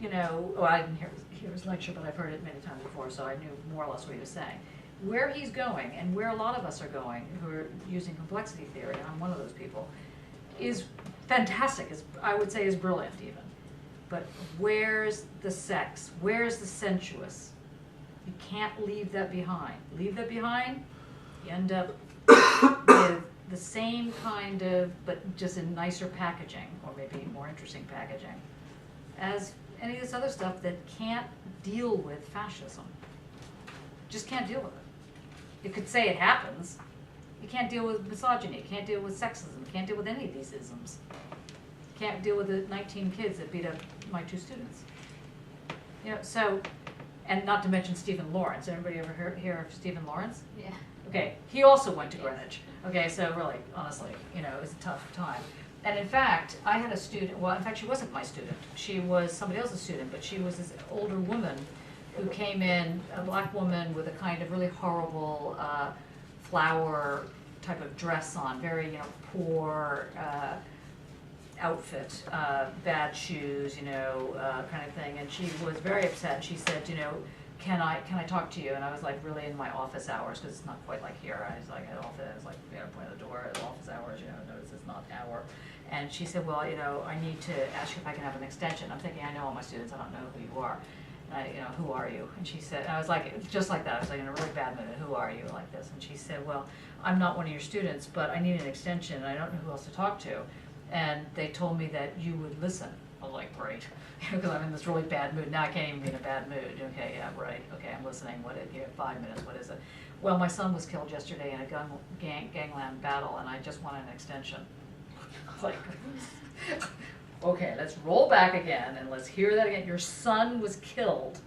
you know, I didn't hear his lecture, but I've heard it many times before, so I knew more or less what he was saying. Where he's going, and where a lot of us are going, who are using complexity theory, and I'm one of those people, is fantastic. I would say is brilliant even. But where's the sex? Where's the sensuous? You can't leave that behind. Leave that behind, you end up with the same kind of, but just in nicer packaging, or maybe more interesting packaging, as any of this other stuff that can't deal with fascism. Just can't deal with it. You could say it happens. You can't deal with misogyny. You can't deal with sexism. You can't deal with any of these isms. You can't deal with the 19 kids that beat up my 2 students. You know, so, and not to mention Stephen Lawrence. Anybody ever hear of Stephen Lawrence? Yeah. Okay, he also went to Greenwich. Okay, so really, honestly, you know, it was a tough time. And in fact, I had a student, well, in fact, she wasn't my student. She was somebody else's student, but she was this older woman who came in, a black woman with a kind of really horrible flower type of dress on, very, you know, poor outfit, bad shoes, you know, kind of thing. And she was very upset. And she said, you know, can I talk to you? And I was like really in my office hours, because it's not quite like here. I was like at office, I was like, you know, point at the door at office hours, you know, notice it's not hour. And she said, well, you know, I need to ask you if I can have an extension. I'm thinking, I know all my students, I don't know who you are. And I, you know, who are you? And she said, and I was like, just like that, I was like in a really bad mood, who are you, like this? And she said, well, I'm not one of your students, but I need an extension, and I don't know who else to talk to. And they told me that you would listen. I was like, great, because I'm in this really bad mood. Now I can't even be in a bad mood. Okay, yeah, right. Okay, I'm listening. What is, you know, 5 minutes, what is it? Well, my son was killed yesterday in a gangland battle, and I just wanted an extension. I was like, okay, let's roll back again, and let's hear that again. Your son was killed.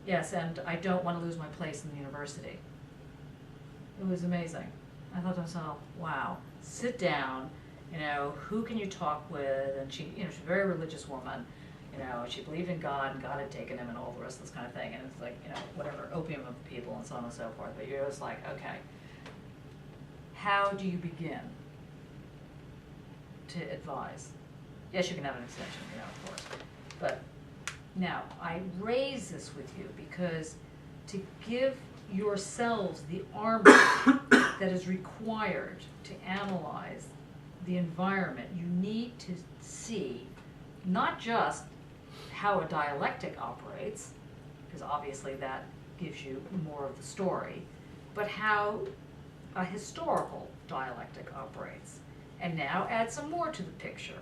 Yes, and I don't want to lose my place in the university. It was amazing. I thought to myself, wow, sit down. You know, who can you talk with? And she, you know, she's a very religious woman. You know, she believed in God, and God had taken him, and all the rest of this kind of thing. And it's like, you know, whatever, opium of the people, and so on and so forth. But you're just like, okay, how do you begin to advise? Yes, you can have an extension, you know, of course. But now, I raise this with you because to give yourselves the armor that is required to analyze the environment, you need to see not just how a dialectic operates, because obviously that gives you more of the story, but how a historical dialectic operates. And now add some more to the picture.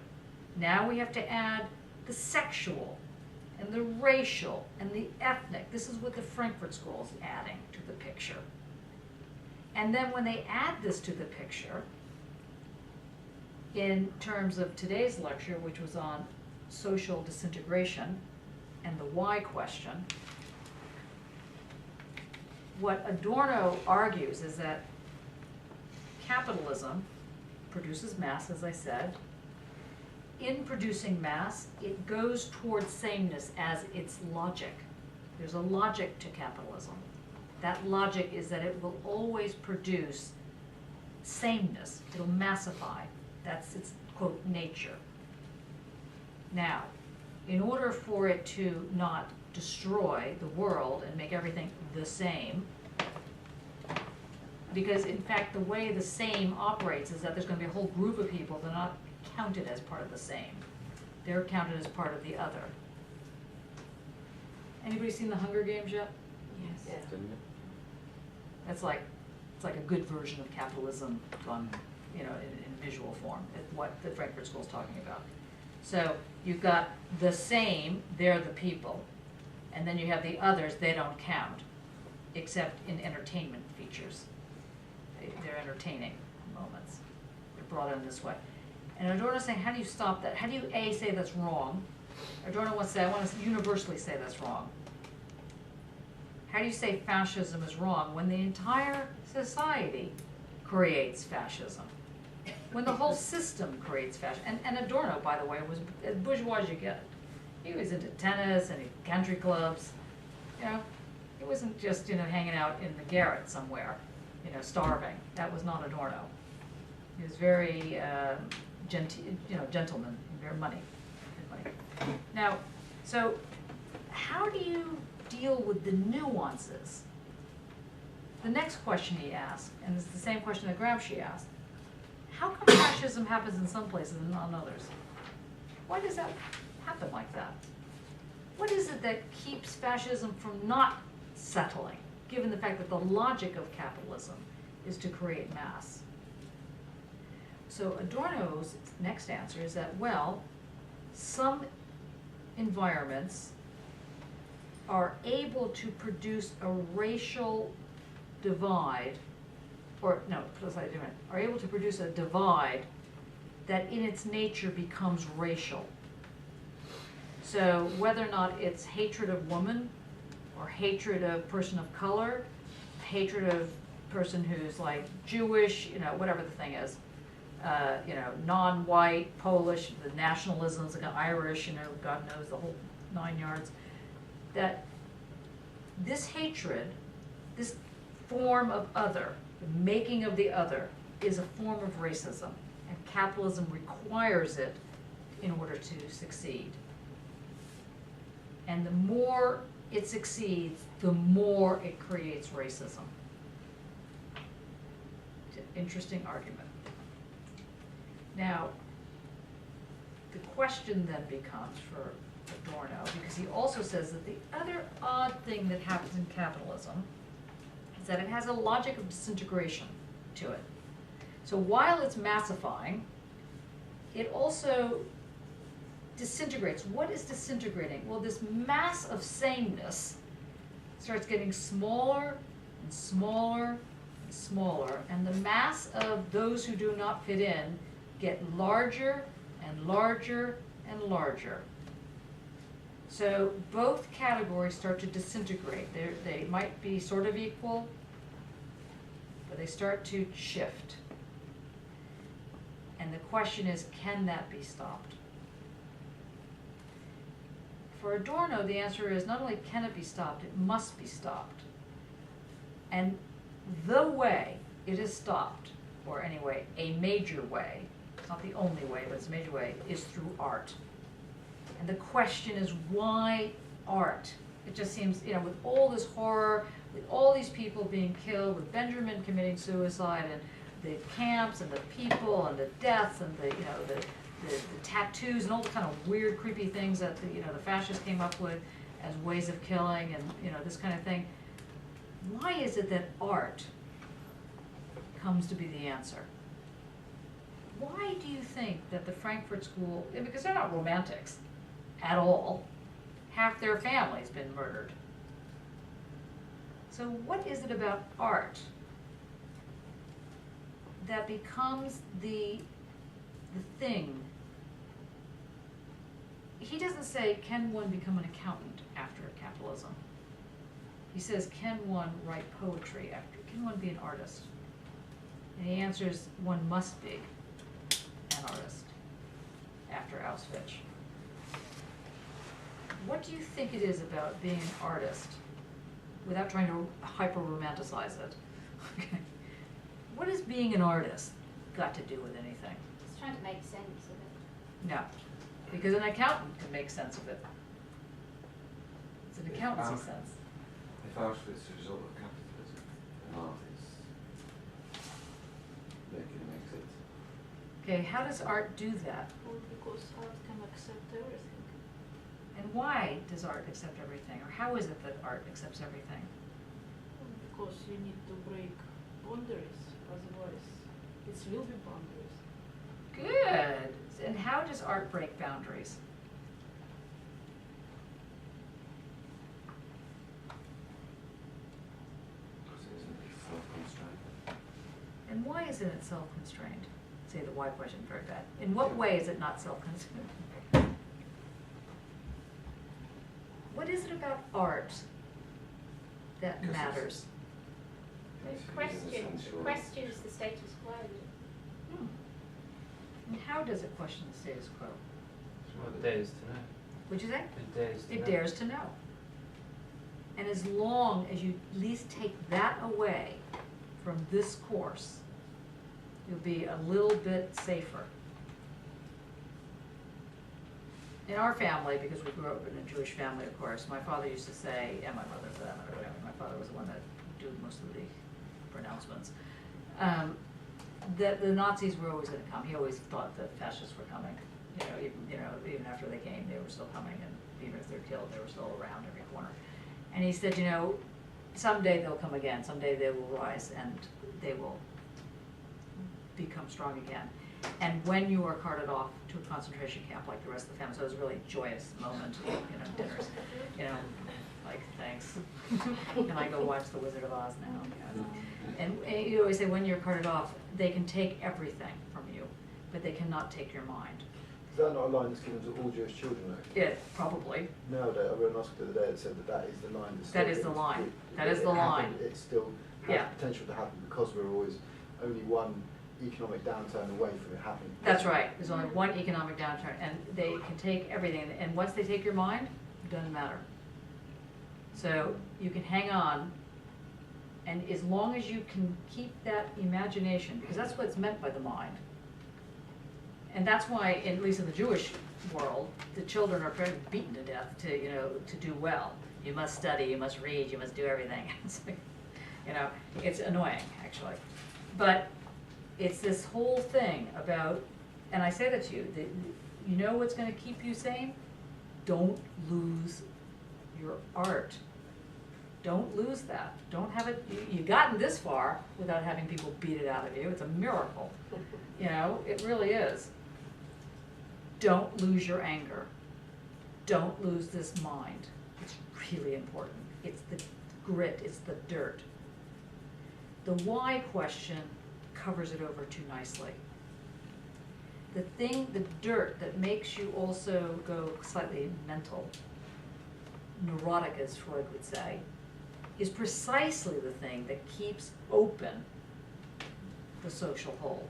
Now we have to add the sexual and the racial and the ethnic. This is what the Frankfurt School is adding to the picture. And then when they add this to the picture, in terms of today's lecture, which was on social disintegration and the why question, what Adorno argues is that capitalism produces mass, as I said. In producing mass, it goes towards sameness as its logic. There's a logic to capitalism. That logic is that it will always produce sameness. It'll massify. That's its, quote, nature. Now, in order for it to not destroy the world and make everything the same, because in fact the way the same operates is that there's going to be a whole group of people that are not counted as part of the same. They're counted as part of the other. Anybody seen the Hunger Games yet? Yes. Yeah. That's like, it's like a good version of capitalism on, you know, in visual form, what the Frankfurt School is talking about. So you've got the same, they're the people, and then you have the others, they don't count, except in entertainment features. They're entertaining moments. They're brought in this way. And Adorno's saying, how do you stop that? How do you, A, say that's wrong? Adorno wants to say, I want to universally say that's wrong. How do you say fascism is wrong when the entire society creates fascism? When the whole system creates fascism? And Adorno, by the way, was as bourgeois as you get. He was into tennis and country clubs. You know, he wasn't just, you know, hanging out in the garret somewhere, you know, starving. That was not Adorno. He was very gentleman, very money. Now, so how do you deal with the nuances? The next question he asked, and it's the same question that Gramsci asked, how come fascism happens in some places and not in others? Why does that happen like that? What is it that keeps fascism from not settling, given the fact that the logic of capitalism is to create mass? So Adorno's next answer is that, well, some environments are able to produce a racial divide, or no, slightly different, are able to produce a divide that in its nature becomes racial. So whether or not it's hatred of woman, or hatred of person of color, hatred of person who's like Jewish, you know, whatever the thing is, you know, non-white, Polish, the nationalisms, like Irish, you know, God knows the whole 9 yards, that this hatred, this form of other, the making of the other, is a form of racism, and capitalism requires it in order to succeed. And the more it succeeds, the more it creates racism. It's an interesting argument. Now, the question then becomes for Adorno, because he also says that the other odd thing that happens in capitalism is that it has a logic of disintegration to it. So while it's massifying, it also disintegrates. What is disintegrating? Well, this mass of sameness starts getting smaller and smaller and smaller, and the mass of those who do not fit in get larger and larger and larger. So both categories start to disintegrate. They might be sort of equal, but they start to shift. And the question is, can that be stopped? For Adorno, the answer is not only can it be stopped, it must be stopped. And the way it is stopped, or anyway, a major way, it's not the only way, but it's a major way, is through art. And the question is, why art? It just seems, you know, with all this horror, with all these people being killed, with Benjamin committing suicide, and the camps, and the people, and the deaths, and the, you know, the tattoos and all the kind of weird, creepy things that the fascists came up with as ways of killing and, this kind of thing. Why is it that art comes to be the answer? Why do you think that the Frankfurt School, because they're not romantics at all, half their family's been murdered. So what is it about art that becomes the thing? He doesn't say, can one become an accountant after capitalism? He says, can one write poetry after, can one be an artist? And he answers, one must be an artist after Auschwitz. What do you think it is about being an artist, without trying to hyper-romanticize it? Okay. What has being an artist got to do with anything? It's trying to make sense of it. No, because an accountant can make sense of it. It's an accountancy sense. If Auschwitz is a result of capitalism, then art is making an exit. Okay, how does art do that? Well, because art can accept everything. And why does art accept everything? Or how is it that art accepts everything? Because you need to break boundaries, otherwise it will be boundaries. Good. And how does art break boundaries? Because it isn't self-constrained. And why isn't it self-constrained? Say the why question very bad. In what way is it not self-constrained? What is it about art that Because matters? It questions the status quo. And how does it question the status quo? Well, it dares to know. What'd you say? It dares to know. It dares to know. And as long as you at least take that away from this course, you'll be a little bit safer. In our family, because we grew up in a Jewish family, of course, my father used to say, and my mother for that matter, whatever, my father was the one that did most of the pronouncements, that the Nazis were always going to come. He always thought that fascists were coming. Even after they came, they were still coming, and even if they're killed, they were still around every corner. And he said, someday they'll come again. Someday they will rise, and they will become strong again. And when you are carted off to a concentration camp like the rest of the family, so it was a really joyous moment, dinners, like, thanks. Can I go watch The Wizard of Oz now? And you always say, when you're carted off, they can take everything from you, but they cannot take your mind. Is that not a line that's given to all Jewish children, though? Yeah, probably. Nowadays, I read an article the other day that said that is the line. That is the line. That is the line. It still has potential to happen because we're always only one economic downturn away from it happening. That's right. There's only one economic downturn, and they can take everything. And once they take your mind, it doesn't matter. So you can hang on, and as long as you can keep that imagination, because that's what's meant by the mind. And that's why, at least in the Jewish world, the children are pretty beaten to death to do well. You must study, you must read, you must do everything. It's like, it's annoying, actually. But it's this whole thing about, and I say that to you, you know what's going to keep you sane? Don't lose your art. Don't lose that. Don't have it, you've gotten this far without having people beat it out of you. It's a miracle. It really is. Don't lose your anger. Don't lose this mind. It's really important. It's the grit, it's the dirt. The why question covers it over too nicely. The dirt that makes you also go slightly mental, neurotic as Freud would say, is precisely the thing that keeps open the social whole.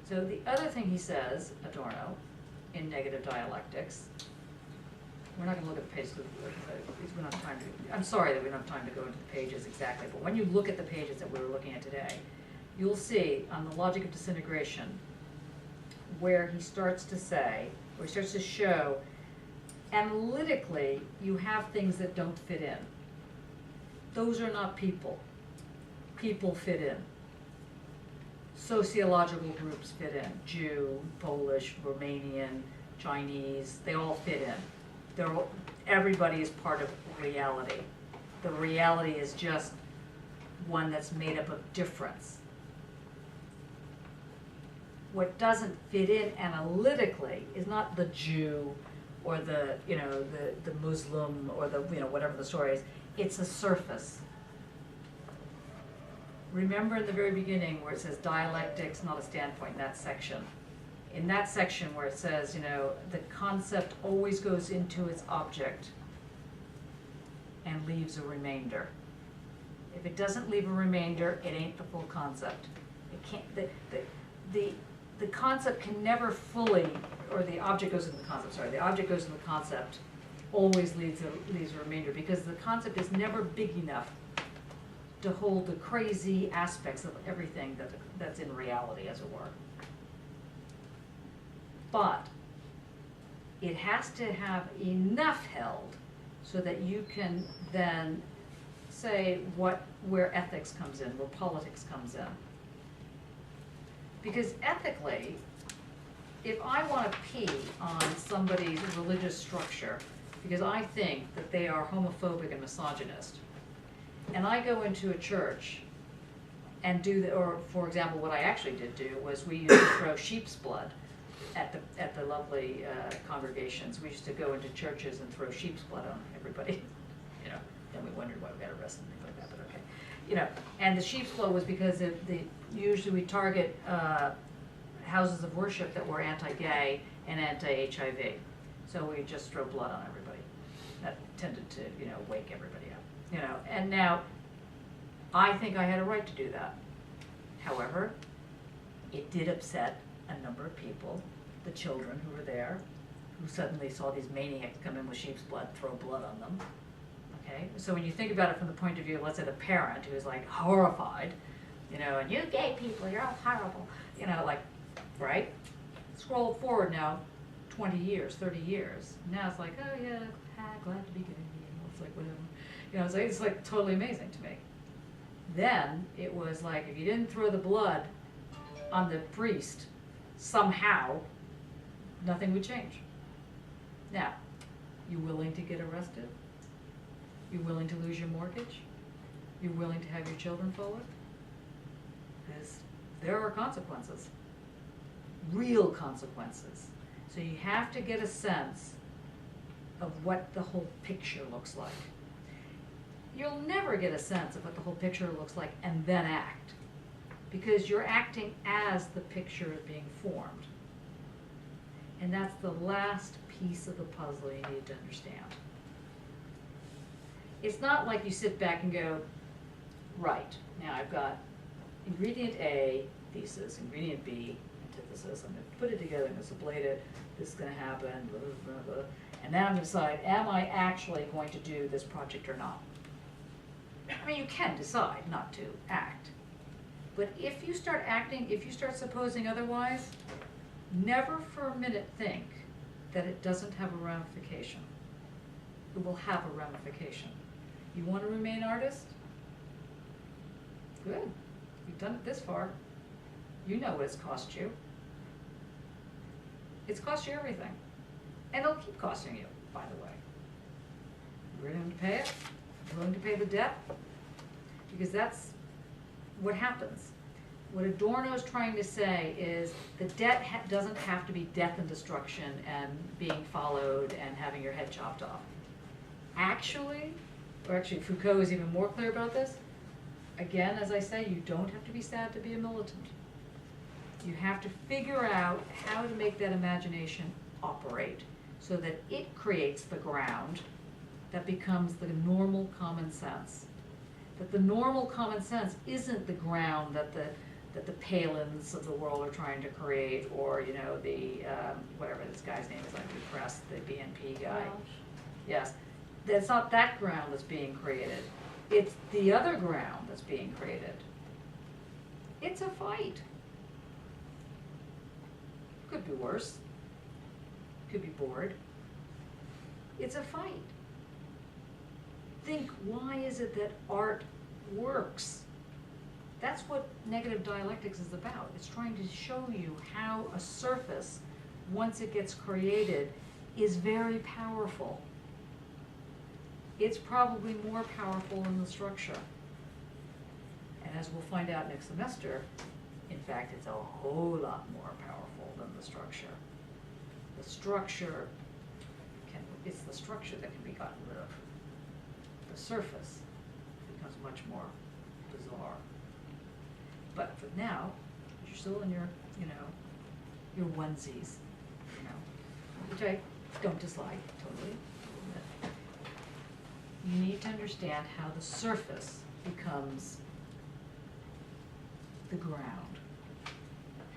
So the other thing he says, Adorno, in Negative Dialectics, we're not going to look at the pages, because we don't have time to, I'm sorry that we don't have time to go into the pages exactly, but when you look at the pages that we were looking at today, you'll see on the logic of disintegration where he starts to say, where he starts to show, analytically, you have things that don't fit in. Those are not people. People fit in. sociological groups fit in. Jew, Polish, Romanian, Chinese, they all fit in. Everybody is part of reality. The reality is just one that's made up of difference. What doesn't fit in analytically is not the Jew or the Muslim or the, whatever the story is. It's a surface. Remember in the very beginning where it says dialectics, not a standpoint, in that section. In that section where it says, the concept always goes into its object and leaves a remainder. If it doesn't leave a remainder, it ain't the full concept. It can't, the concept can never fully, or the object goes into the concept, sorry, the object goes into the concept, always leaves a remainder, because the concept is never big enough to hold the crazy aspects of everything that's in reality, as it were. But it has to have enough held so that you can then say where ethics comes in, where politics comes in. Because ethically, if I want to pee on somebody's religious structure because I think that they are homophobic and misogynist, and I go into a church and or for example, what I actually did do was we used to throw sheep's blood at the lovely congregations. We used to go into churches and throw sheep's blood on everybody. Then we wondered why we got arrested and things like that, but okay. And the sheep's blood was because usually we target houses of worship that were anti-gay and anti-HIV. So we just throw blood on everybody. That tended to, wake everybody up. And now I think I had a right to do that. However, it did upset a number of people, the children who were there, who suddenly saw these maniacs come in with sheep's blood, throw blood on them. Okay? So when you think about it from the point of view, let's say the parent who is like horrified, and you gay people, you're all horrible, right? Scroll forward now 20 years, 30 years. Now it's like, oh yeah, glad to be gay. It's like whatever. It's like totally amazing to me. Then it was like, if you didn't throw the blood on the priest, somehow, nothing would change. Now, you willing to get arrested? You willing to lose your mortgage? You willing to have your children forward? Because there are consequences, real consequences. So you have to get a sense of what the whole picture looks like. You'll never get a sense of what the whole picture looks like and then act, because you're acting as the picture is being formed. And that's the last piece of the puzzle you need to understand. It's not like you sit back and go, right, now I've got ingredient A, thesis, ingredient B, antithesis, I'm going to put it together, I'm going to sublate it, this is going to happen, blah, blah, blah, blah. And then I'm going to decide, am I actually going to do this project or not? I mean, you can decide not to act. But if you start acting, if you start supposing otherwise, never for a minute think that it doesn't have a ramification. It will have a ramification. You want to remain artist? Good. You've done it this far. You know what it's cost you. It's cost you everything. And it'll keep costing you, by the way. You're willing to pay it? You're willing to pay the debt? Because that's what happens. What Adorno is trying to say is the debt doesn't have to be death and destruction and being followed and having your head chopped off. Actually Foucault is even more clear about this. Again, as I say, you don't have to be sad to be a militant. You have to figure out how to make that imagination operate so that it creates the ground that becomes the normal common sense. That the normal common sense isn't the ground that the Palins of the world are trying to create, or the whatever this guy's name is, like the press, the BNP guy. Yes, that's not that ground that's being created. It's the other ground that's being created. It's a fight. Could be worse. Could be bored. It's a fight. Think, why is it that art works? That's what negative dialectics is about. It's trying to show you how a surface, once it gets created, is very powerful. It's probably more powerful than the structure. And as we'll find out next semester, in fact, it's a whole lot more powerful than the structure. The structure it's the structure that can be gotten rid of. The surface becomes much more bizarre. But for now, you're still in your, your onesies, which I don't dislike totally. You need to understand how the surface becomes the ground,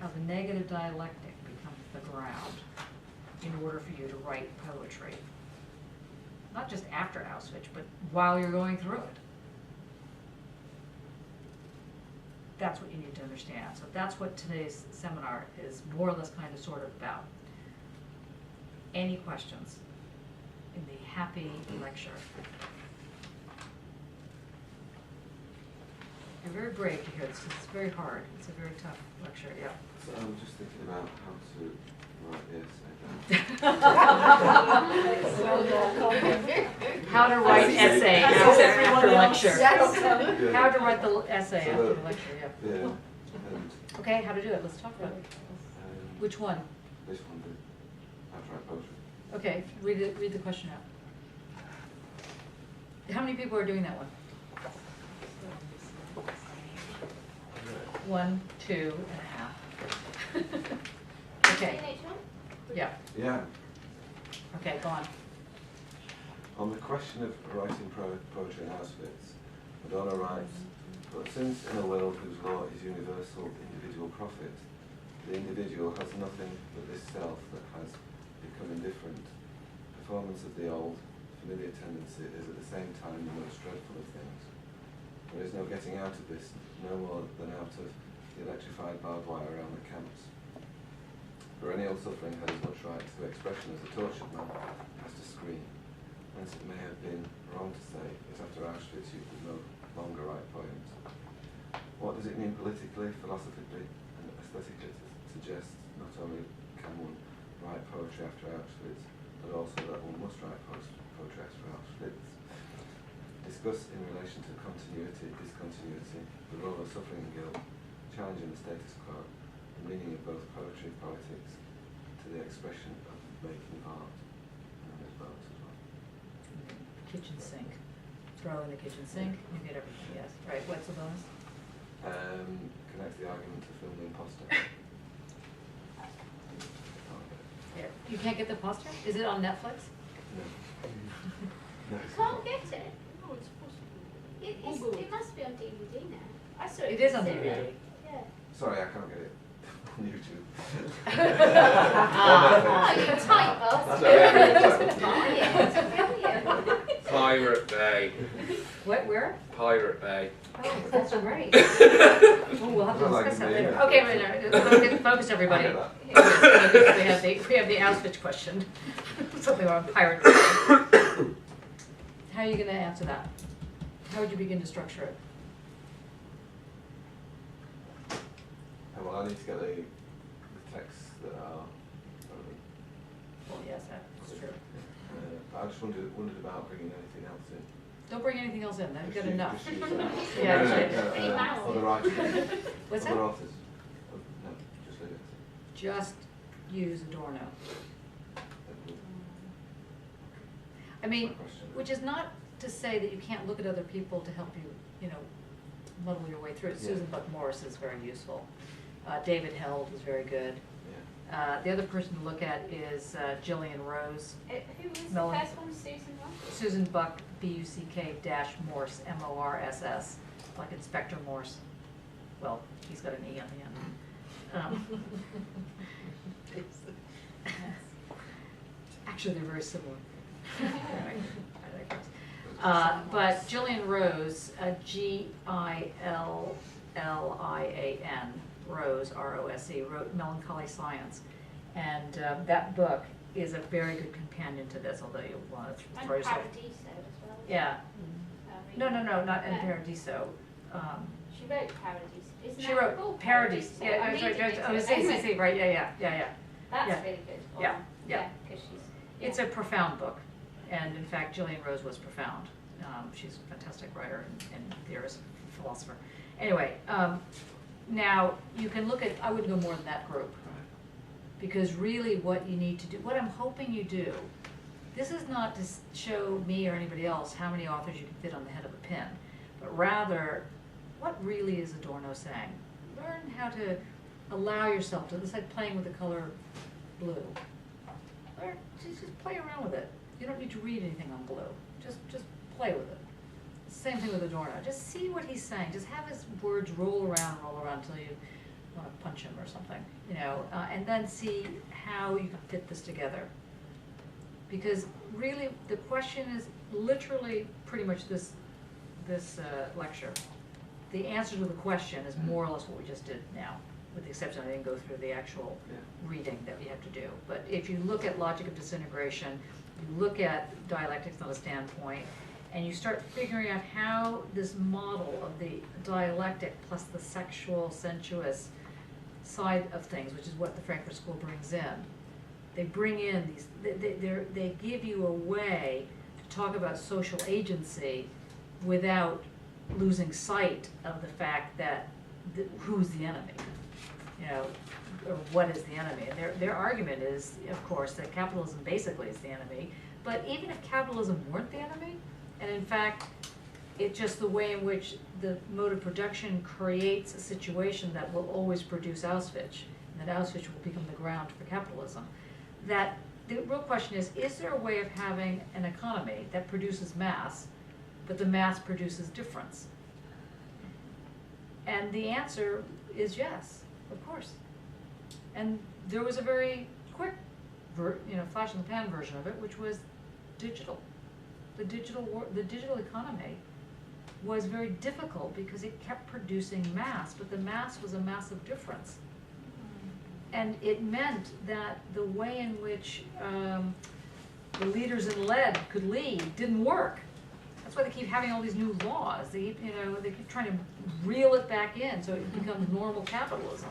how the negative dialectic becomes the ground in order for you to write poetry. Not just after Auschwitz, but while you're going through it. That's what you need to understand. So that's what today's seminar is more or less kind of sort of about. Any questions in the happy lecture? You're very brave to hear this. It's very hard. It's a very tough lecture, yeah. So I'm just thinking about how to write the essay How to write essay after lecture. Yeah. How to write the essay So after the- the lecture, yeah. Yeah. And, Okay, how to do it, let's talk about it. Which one? This one, how to write poetry. Okay, read the question out. How many people are doing that one? 1, 2.5. Okay, yeah, Yeah. okay, go on. On the question of writing poetry in Auschwitz, Adorno writes, but since in a world whose law is universal individual profit, the individual has nothing but this self that has become indifferent. Performance of the old, familiar tendency is at the same time the most dreadful of things. There is no getting out of this, no more than out of the electrified barbed wire around the camps. Perennial suffering had as much right to expression as a tortured man has to scream. Hence it may have been wrong to say that after Auschwitz you could no longer write poems. What does it mean politically, philosophically, and aesthetically to suggest not only can one write poetry after Auschwitz, but also that one must write poetry after Auschwitz? Discuss in relation to continuity, discontinuity, the role of suffering and guilt, challenging the status quo, the meaning of both poetry and politics, to the expression of making art. And there's both as well. Kitchen sink. Throw in the kitchen sink, you get everything, yes. Right, what's the bonus? Connects the argument to film the imposter. Yeah. You can't get the poster? Is it on Netflix? No. No, it's Can't not. get it. No, it's possible. It must be on DVD now. I saw It is on yesterday. DVD. Yeah. Sorry, I can't get it on YouTube. Oh, you're tight, boss. That's Brilliant. Pirate Bay. What, where? Pirate Bay. Oh, that's great. Oh, we'll have to I like discuss that the name. later. Okay, wait, no, focus everybody. I get We have the Auschwitz question. Something on pirates. How are you gonna answer that? How would you begin to structure it? Well, I need to get the texts that are relevant. Well, yes, that's true. I just wondered about bringing anything else in. Don't bring anything else in, then you've got Just enough. use that. Yeah, No, massive. other writers. What's Other that? authors. No, just leave it. Just use Adorno. That's I mean, my question. which is not to say that you can't look at other people to help you, muddle your way through it. Yeah. Susan Buck Morris is very useful. David Held is very good. Yeah. The other person to look at is Gillian Rose. Who was the Melanie. first one? Susan what? Susan Buck, B-U-C-K-Morse, M-O-R-S-S, like Inspector Morse. Well, he's got an E on the end. Actually, they're very similar. Anyway, I like those. But Gillian Rose, G-I-L-L-I-A-N, Rose, R-O-S-E, wrote Melancholy Science. And that book is a very good companion to this, although you want to And throw yourself. Paradiso as well. Yeah. I mean, No, not in no. Paradiso. She wrote parodies. Isn't She that wrote called parodies. So Yeah, I'm I was right. reading it Oh, at the see, moment. right. Yeah. That's yeah. really good. Yeah, yeah. Because she's. It's a profound book, and in fact, Gillian Rose was profound. She's a fantastic writer and theorist, philosopher. Anyway, now you can look at, I wouldn't go more than that group, because really what you need to do, what I'm hoping you do, this is not to show me or anybody else how many authors you can fit on the head of a pin, but rather, what really is Adorno saying? Learn how to allow yourself to, it's like playing with the color blue. Learn, just play around with it. You don't need to read anything on blue. Just play with it. Same thing with Adorno. Just see what he's saying. Just have his words roll around until you want to punch him or something, you know, and then see how you can fit this together. Because really, the question is literally pretty much this lecture. The answer to the question is more or less what we just did now, with the exception I didn't go through the actual reading that we have to do. But if you look at logic of disintegration, you look at dialectics on a standpoint, and you start figuring out how this model of the dialectic plus the sexual, sensuous side of things, which is what the Frankfurt School brings in, they bring in these, they give you a way to talk about social agency without losing sight of the fact that who's the enemy, you know, or what is the enemy. And their argument is, of course, that capitalism basically is the enemy, but even if capitalism weren't the enemy, and in fact, it's just the way in which the mode of production creates a situation that will always produce Auschwitz, and that Auschwitz will become the ground for capitalism. That the real question is there a way of having an economy that produces mass, but the mass produces difference? And the answer is yes, of course. And there was a very quick, flash in the pan version of it, which was digital. The digital economy was very difficult because it kept producing mass, but the mass was a mass of difference. And it meant that the way in which the leaders in lead could lead didn't work. That's why they keep having all these new laws. They keep trying to reel it back in so it becomes normal capitalism.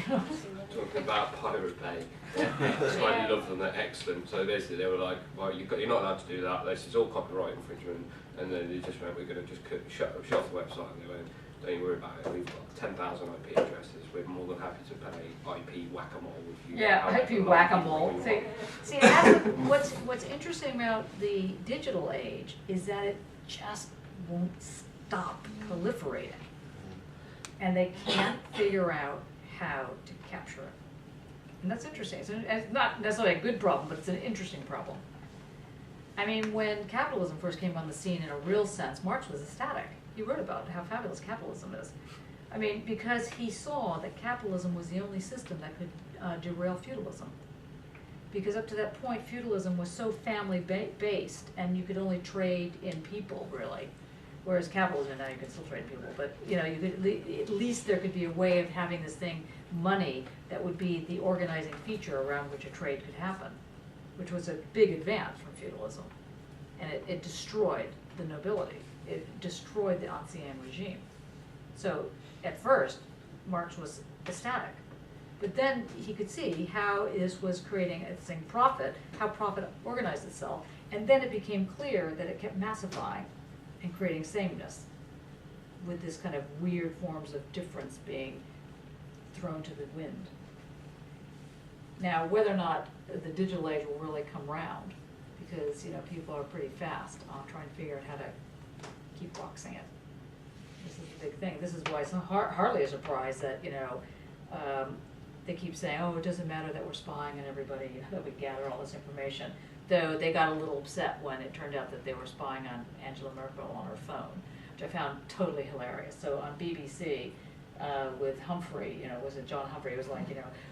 Talking about pirate bay. That's why I love them, they're excellent. So basically they were like, well, you're not allowed to do that, this is all copyright infringement. And then they just went, we're going to just shut off the website. And they went, don't you worry about it, we've got 10,000 IP addresses, we're more than happy to pay IP whack-a-mole with you. Yeah, IP whack-a-mole. See, that's what's interesting about the digital age is that it just won't stop proliferating. And they can't figure out how to capture it. And that's interesting. It's not necessarily a good problem, but it's an interesting problem. I mean, when capitalism first came on the scene in a real sense, Marx was ecstatic. He wrote about how fabulous capitalism is. I mean, because he saw that capitalism was the only system that could derail feudalism. Because up to that point, feudalism was so family-based, and you could only trade in people, really. Whereas capitalism, now you can still trade in people, but you could, at least there could be a way of having this thing, money, that would be the organizing feature around which a trade could happen, which was a big advance from feudalism. And it destroyed the nobility. It destroyed the ancien regime. So at first, Marx was ecstatic. But then he could see how this was creating a thing, profit, how profit organized itself, and then it became clear that it kept massifying and creating sameness with this kind of weird forms of difference being thrown to the wind. Now, whether or not the digital age will really come round, because people are pretty fast on trying to figure out how to keep boxing it. This is the big thing. This is why it's not hardly a surprise that they keep saying, oh, it doesn't matter that we're spying on everybody, that we gather all this information. Though they got a little upset when it turned out that they were spying on Angela Merkel on her phone, which I found totally hilarious. So on BBC, with Humphrey, was it John Humphrey? It was like,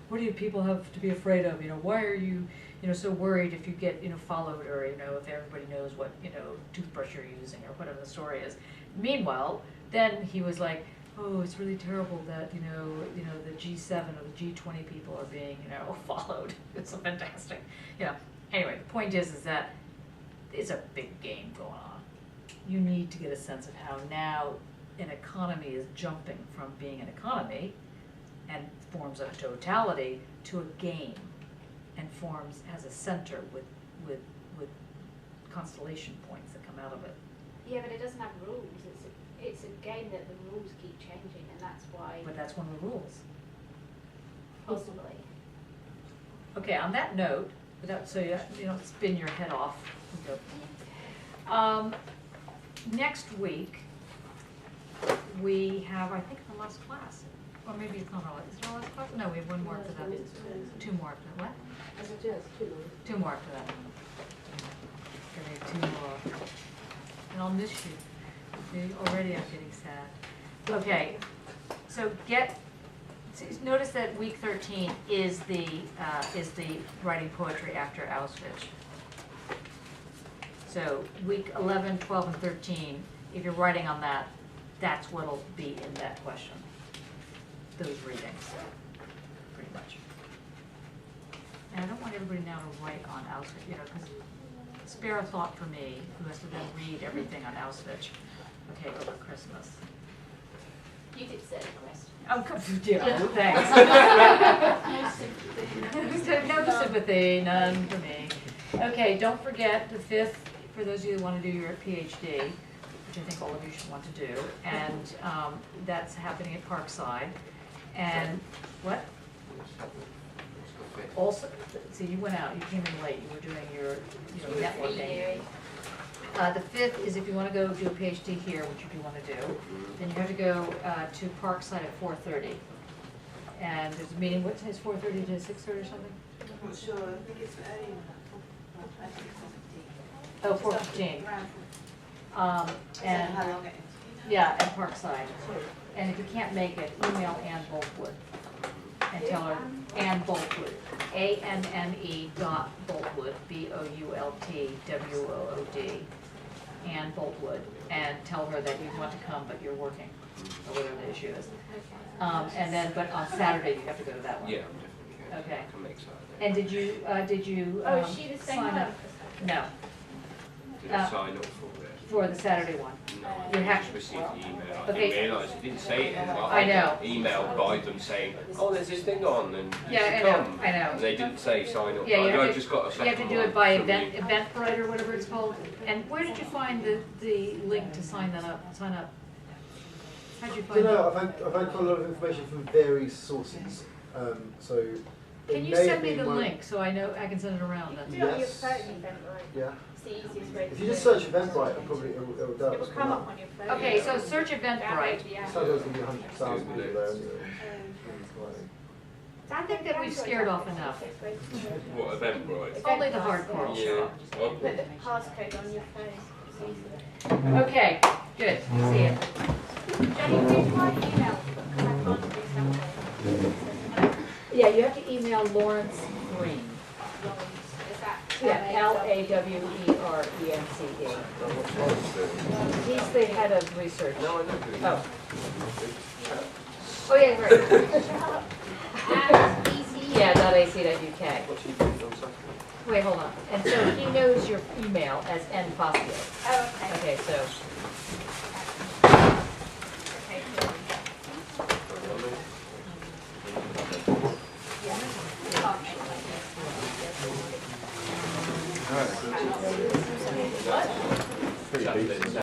what do you people have to be afraid of? Why are you, so worried if you get, followed, or if everybody knows what, toothbrush you're using, or whatever the story is. Meanwhile, then he was like, oh, it's really terrible that the G7 or the G20 people are being followed. It's so fantastic. Anyway, the point is that it's a big game going on. You need to get a sense of how now an economy is jumping from being an economy and forms a totality to a game and forms as a center with constellation points that come out of it. Yeah, but it doesn't have rules. It's a game that the rules keep changing, and that's why But that's one of the rules. possibly. Okay, on that note, without, so you don't spin your head off. Next week, we have, I think, the last class. Or maybe it's not our last, is it our last class? No, we have one more after that. Two more after that. What? I said yes, 2 more. Two more after that. Okay, 2 more. And I'll miss you. See, already I'm getting sad. Okay, so notice that week 13 is the writing poetry after Auschwitz. So week 11, 12, and 13, if you're writing on that, that's what'll be in that question. Those readings, pretty much. And I don't want everybody now to write on Auschwitz, because spare a thought for me, who has to then read everything on Auschwitz, okay, over Christmas. You did say a question. Oh, thanks. No sympathy, none for me. Okay, don't forget the 5th, for those of you who want to do your PhD, which I think all of you should want to do, and that's happening at Parkside. And what? Also, see, you went out, you came in late, you were doing your networking. The 5th is if you want to go do a PhD here, which you do want to do, then you have to go to Parkside at 4:30. And there's a meeting, what time is 4:30 to 6:30 or something? I'm not sure, I think it's early. I think it's 4:15. Oh, 4:15. And how long it is. yeah, at Parkside. And if you can't make it, email Ann Boltwood and tell her, Ann Boltwood, ANNE.Boltwood, BOULTWOOD, Ann Boltwood, and tell her that you want to come, but you're working, or whatever the issue is. And then, but on Saturday, you have to go to that one. Yeah, I'm definitely going. Okay. I can make Saturday. And did you Oh, is she the same sign one? up? No, Did I sign up for it? for the Saturday one. No, You I have- just received the email. I Okay. didn't realise, it didn't say it. I know. Emailed by them saying, oh, there's this thing on and you Yeah, should I know, come. I know. And they didn't say sign up. Yeah, you I have to, just got a you second have to do it one by from you. Eventbrite or whatever it's called. And where did you find the link to sign up? How'd you find I've it? had quite a lot of information from various sources. So it Can you may have send me been the one- link so I know I can send it around then? Do it on your Yes. phone, Eventbrite. Yeah. It's the easiest way to If do you just it. search Eventbrite, it'll probably It will come up on your phone. Okay, so search Eventbrite. Download the app. Sometimes there'll be 100,000 people there anyway. I think that we've scared off enough. What, Eventbrite? Only the hardcore will show up. Yeah. Put the passcode on your phone. It's easy. Okay, good. See ya. Jenny, do my email, because I can't do something. Yeah, you have to email Lawrence Green. Is that? Yeah, LAWERENCE. He's the head of research. No, I know who it is. Oh. Oh, yeah, right. And easy. Yeah, .ac.uk. What's he doing on Saturday? Wait, hold on. And so he knows your email as N Fazio. Oh, okay. Okay, so, Okay, cool. Pretty decent.